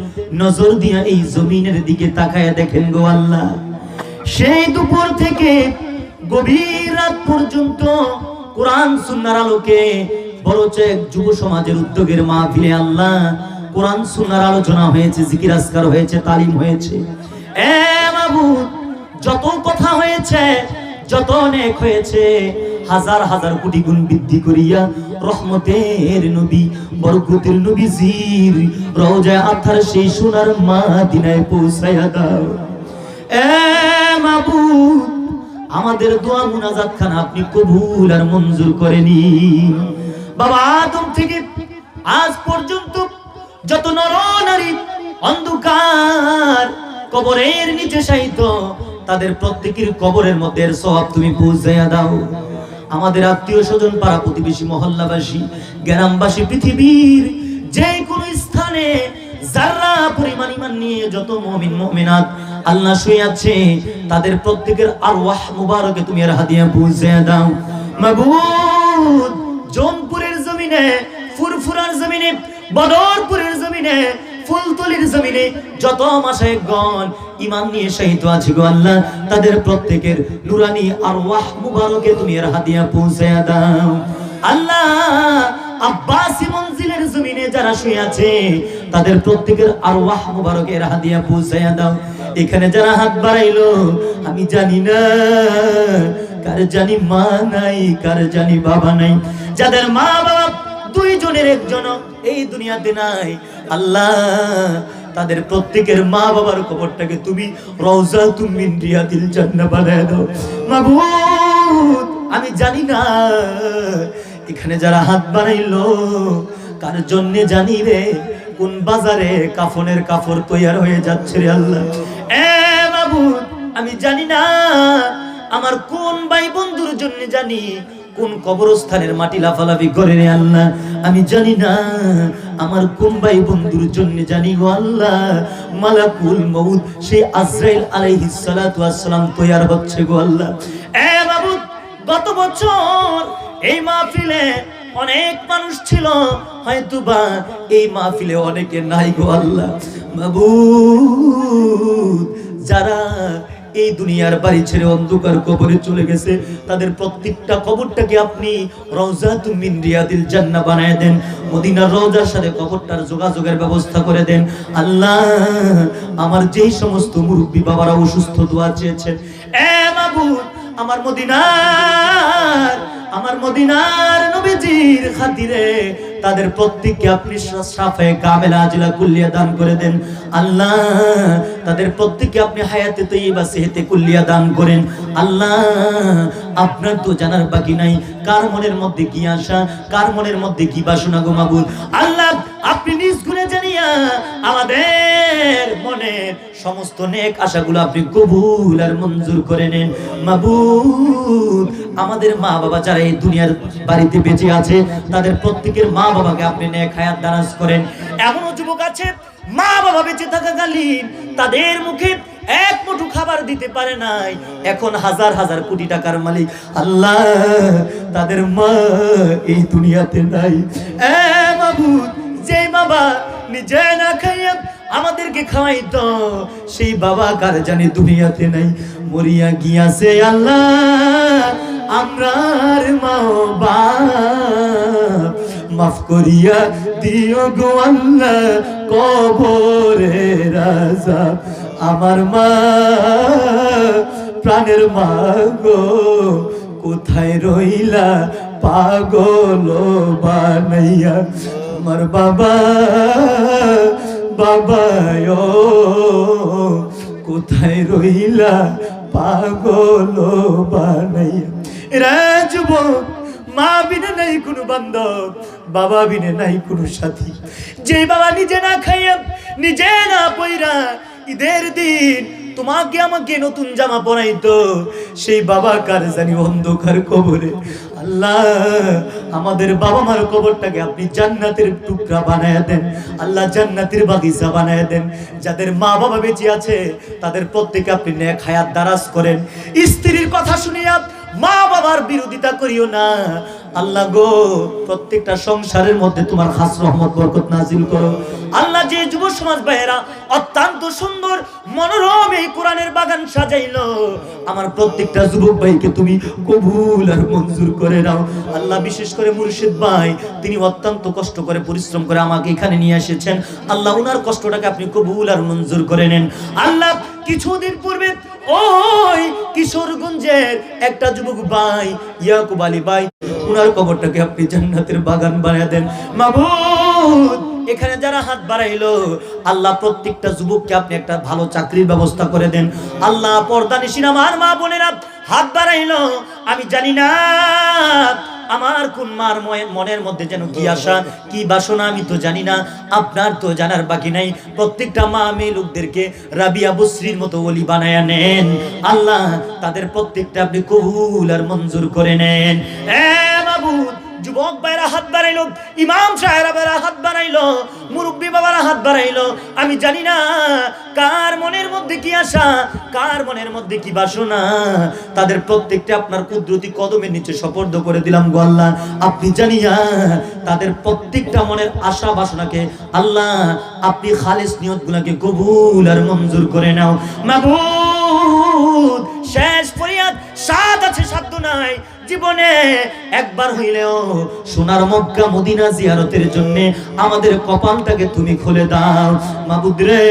নজর দিয়া এই জমিনের দিকে তাকায়া দেখেন গো আল্লাহ। সেই দুপুর থেকে গভীর রাত পর্যন্ত কোরআন সুন্নাহর আলোকে বড়চেক যুব সমাজের উদ্যোগের মাহফিলে আল্লাহ কোরআন সুন্নাহর আলোচনা হয়েছে, জিকির আজকার হয়েছে, তালিম হয়েছে। এ মাবুদ, যত কথা হয়েছে, যত নেক হয়েছে, হাজার হাজার কোটি গুণ বৃদ্ধি করিয়া রহমতের নবী বরকতের নবীজির রওজা আথার সেই সোনার মদিনায় পৌঁছায়া দাও। এ মাবুদ, আমাদের দোয়া মুনাজাত খানা আপনি কবুল আর মঞ্জুর করে নিন। বাবা আদম থেকে আজ পর্যন্ত যত নর নারী অন্ধকার কবরের নিচে শায়িত, তাদের প্রত্যেকের কবরের মধ্যে সওয়াব তুমি পৌঁছাইয়া দাও। আমাদের আত্মীয় স্বজন, পাড়া প্রতিবেশী, মহল্লাবাসী, গ্রামবাসী, পৃথিবীর যে কোনো স্থানে যারা পরিমাণ ঈমান নিয়ে যত মুমিন মুমিনাত আল্লাহ শুয়ে আছে, তাদের প্রত্যেকের আরওয়াহ মুবারকে তুমি আর হাদিয়া পৌঁছাইয়া দাও। মাবুদ, জৌনপুরের জমিনে, ফুরফুরার জমিনে, বদরপুরের জমিনে, ফুলতলির জমিনে যত মাশায়েখগণ ঈমান নিয়ে শহীদ আছে গো আল্লাহ, তাদের প্রত্যেকের নুরানি আরওয়াহ মুবারকে তুমি আর হাদিয়া পৌঁছায়া দাও। আল্লাহ, আব্বাসী মঞ্জিলের জমিনে যারা শুয়ে আছে, তাদের প্রত্যেকের আরওয়াহ মুবারকের হাদিয়া পৌঁছায়া দাও। এখানে যারা হাত বাড়াইলো, আমি জানি না কার জানি মা নাই, কার জানি বাবা নাই, যাদের মা বাবা দুইজনের একজন এই দুনিয়াতে নাই, আল্লাহ তাদের প্রত্যেকের মা বাবার কবরটাকে তুমি রওজাতুম মিন রিয়াদিল জান্নাহ বানায় দাও। মাবুদ, আমি জানি না এখানে যারা হাত বাড়াইলো কার জন্য জানি রে, কোন বাজারে কাফনের কাপড় তৈয়ার হয়ে যাচ্ছে রে আল্লাহ। এ মাবুদ, আমি জানি না আমার কোন ভাই বন্ধুর জন্য জানি কোন কবরস্থানের মাটি লাফালাফি করে রে আল্লাহ। আমি জানি না আমার কোন ভাই বন্ধুর জন্য জানি গো আল্লাহ মালাকুল মউত সেই আজরাইল আলাইহিস সালাতু ওয়াস সালাম তৈয়ার হচ্ছে গো আল্লাহ। এ মাবুদ, গত বছর এই মাহফিলে অনেক মানুষ ছিল, হয়তোবা এই মাহফিলে অনেকে নাই গো আল্লাহ। মাবুদ, যারা এই দুনিয়ার বাড়ি ছেড়ে অন্ধকার কবরে চলে গেছে, তাদের প্রত্যেকটা কবরটাকে আপনি রওজাতুম মিন রিয়াদিল জান্নাহ বানায় দেন। মদিনার রওজার সাথে কবরটার যোগাযোগের ব্যবস্থা করে দেন আল্লাহ। আমার যেই সমস্ত মুরব্বী বাবারা অসুস্থ দোয়া চেয়েছেন, এ মাবুদ, আমার মদিনার নবীজির খাতিরে তাদের প্রত্যেককে আপনি শাফায়ে কামেলা আজিলা কুল্লিয়া দান করে দেন আল্লাহ। তাদের প্রত্যেককে আপনি হায়াতে তৈয়বা সেহতে কুল্লিয়া দান করেন আল্লাহ। আপনার তো জানার বাকি নাই কার মনের মধ্যে কি আশা, কার মনের মধ্যে কি বাসনা গো মাবুদ। আল্লাহ, আপনি নিজ গুণে জানিয়া আমাদের মনের সমস্ত নেক আশাগুলো আপনি কবুল আর মঞ্জুর করে নেন মাবুদ। আমাদের মা বাবা যারা এই দুনিয়ার বাড়িতে বেঁচে আছে, তাদের প্রত্যেকের মা বাবাকে আপনি নেক হায়াত দারাজ করেন। এমনও যুবক আছে মা বাবা বেঁচে থাকাকালীন তাদের মুখে এক মুঠো খাবার দিতে পারে নাই, এখন হাজার হাজার কোটি টাকার মালিক আল্লাহ, তাদের মা এই দুনিয়াতে নাই। এ মাবুদ, যে বাবা নিজে না খাইয়া আমাদেরকে খাওয়াইতো, সেই বাবা কার জানি দুনিয়াতে নাই, মরিয়া গিয়াছে আল্লাহ। আমরার মা বাপ মাফ করিয়া দিও গো আল্লাহ কবরে রাজা। আমার মা, প্রাণের মা গো, কোথায় রইলা পাগল বানাইয়া। আমার বাবা, বাবায় কোথায় রইলা পাগল বানাইয়া। এরা যুবক, মা বিনে নাই কোনো বান্ধব, বাবা বিনে নাই কোনো সাথী। যে বাবা নিজে না খাইয়া নিজে না পইরা ঈদের দিন তোমাকে আমাকে নতুন জামা পরাইতো, সেই বাবা কার জানি অন্ধকার কবরে। আল্লাহ, আমাদের বাবা মার কবরটাকে আপনি জান্নাতের টুকরা বানায় দেন আল্লাহ, জান্নাতের বাগিচা বানায় দেন। যাদের মা বাবা বেঁচে আছে তাদের প্রত্যেকে আপনি নেক হায়াত দারাজ করেন। স্ত্রীর কথা শুনিয়া মা বাবার বিরোধিতা করিও না আল্লাহ গো। প্রত্যেকটা সংসারের মধ্যে তোমার খাস রহমত বরকত নাজিল করো আল্লাহ। যে যুব সমাজ ভাইয়েরা অত্যন্ত সুন্দর মনোরম এই কোরআনের বাগান সাজাইলো, আমার প্রত্যেকটা যুবক ভাইকে তুমি কবুল আর মঞ্জুর করে নাও আল্লাহ। বিশেষ করে মুর্শিদ ভাই, তিনি অত্যন্ত কষ্ট করে পরিশ্রম করে আমাকে এখানে নিয়ে এসেছেন আল্লাহ, ওনার কষ্টটাকে আপনি কবুল আর মঞ্জুর করে নেন আল্লাহ। কিছুদিন পূর্বে ওই কিশোরগঞ্জের একটা যুবক ভাই ইয়াকুব আলী ভাই, উনার কবরটাকে আপনি জান্নাতের বাগান বানিয়ে দেন মাবুদ। এখানে যারা হাত বাড়াইলো আল্লাহ প্রত্যেকটা যুবককে আপনি একটা ভালো চাকরির ব্যবস্থা করে দেন আল্লাহ। পর্দানিশীন আমার মা বোনেরা হাত বাড়াইলো, আমি জানি না আমার কোন মার মনের মধ্যে যেন কি আশা কি বাসনা আমি তো জানি না, আপনার তো জানার বাকি নাই। প্রত্যেকটা মা মেয়ে লোকদেরকে রাবিয়া বসরির মতো ওলি বানায়া নেন আল্লাহ, তাদের প্রত্যেকটা আপনি কবুল আর মঞ্জুর করে নেন। মাবুদ, যুবক ভাইরা হাত বাড়াইলো, ইমাম সাহেবেরা হাত বাড়াইলো, মুরব্বী বাবারা হাত বাড়াইলো, আমি জানি না কার মনের মধ্যে কি আশা কার মনের মধ্যে কি বাসনা, তাদের প্রত্যেকটা আপনার কুদরতি কদমের নিচে সুপর্দ করে দিলাম গো আল্লাহ। আপনি জানিয়া তাদের প্রত্যেকটা মনের আশা বাসনাকে আল্লাহ আপনি খালেস নিয়তগুলোকে কবুল আর মঞ্জুর করে নাও মাবুদ। শেষ ফরিয়াদ, সাদ আছে সাধ্য নাই, জীবনে একবার হইলেও সোনার মক্কা মদিনা জিয়ারতের জন্য আমাদের কপালটাকে তুমি খুলে দাও মাবুদ রে।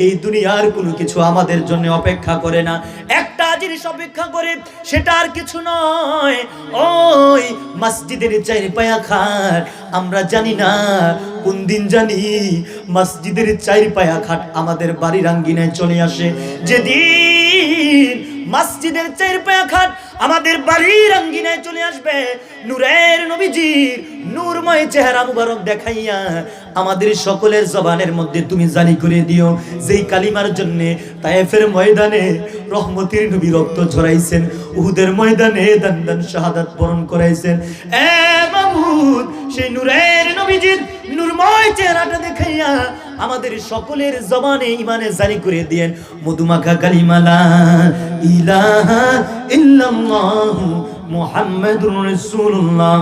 এই দুনিয়ার কোনো কিছু আমাদের জন্য অপেক্ষা করে না, একটা জিনিস অপেক্ষা করে, সেটা আর কিছু নয়, ওই মসজিদের চার পায়া খাট। আমরা জানি না কোন দিন জানি মসজিদের চার পায়া খাট আমাদের বাড়ির আঙ্গিনায় চলে আসে। যেদিন মসজিদের চার পায়া খাট আমাদের বাড়ির আঙ্গিনায় চলে আসবে, নূরের নবীজির নূরময় চেহারা মুবারক দেখাইয়া আমাদের সকলের জবানের মধ্যে তুমি জারি করে দিও, যেই কালিমার জন্য তায়েফের ময়দানে রহমতের নবী রক্ত ঝরাইছেন, উহুদের ময়দানে দান দান শাহাদাত বরণ করাইছেন। মাবুদ, সেই নূরের নবীজির নূরময় চেহারাটা দেখাইয়া আমাদের সকলের জবানে ইমানে জারি করে দিয়েন মধুমাখা কালিমা লা ইলাহা ইল্লাল্লাহু মুহাম্মাদুর রাসূলুল্লাহ।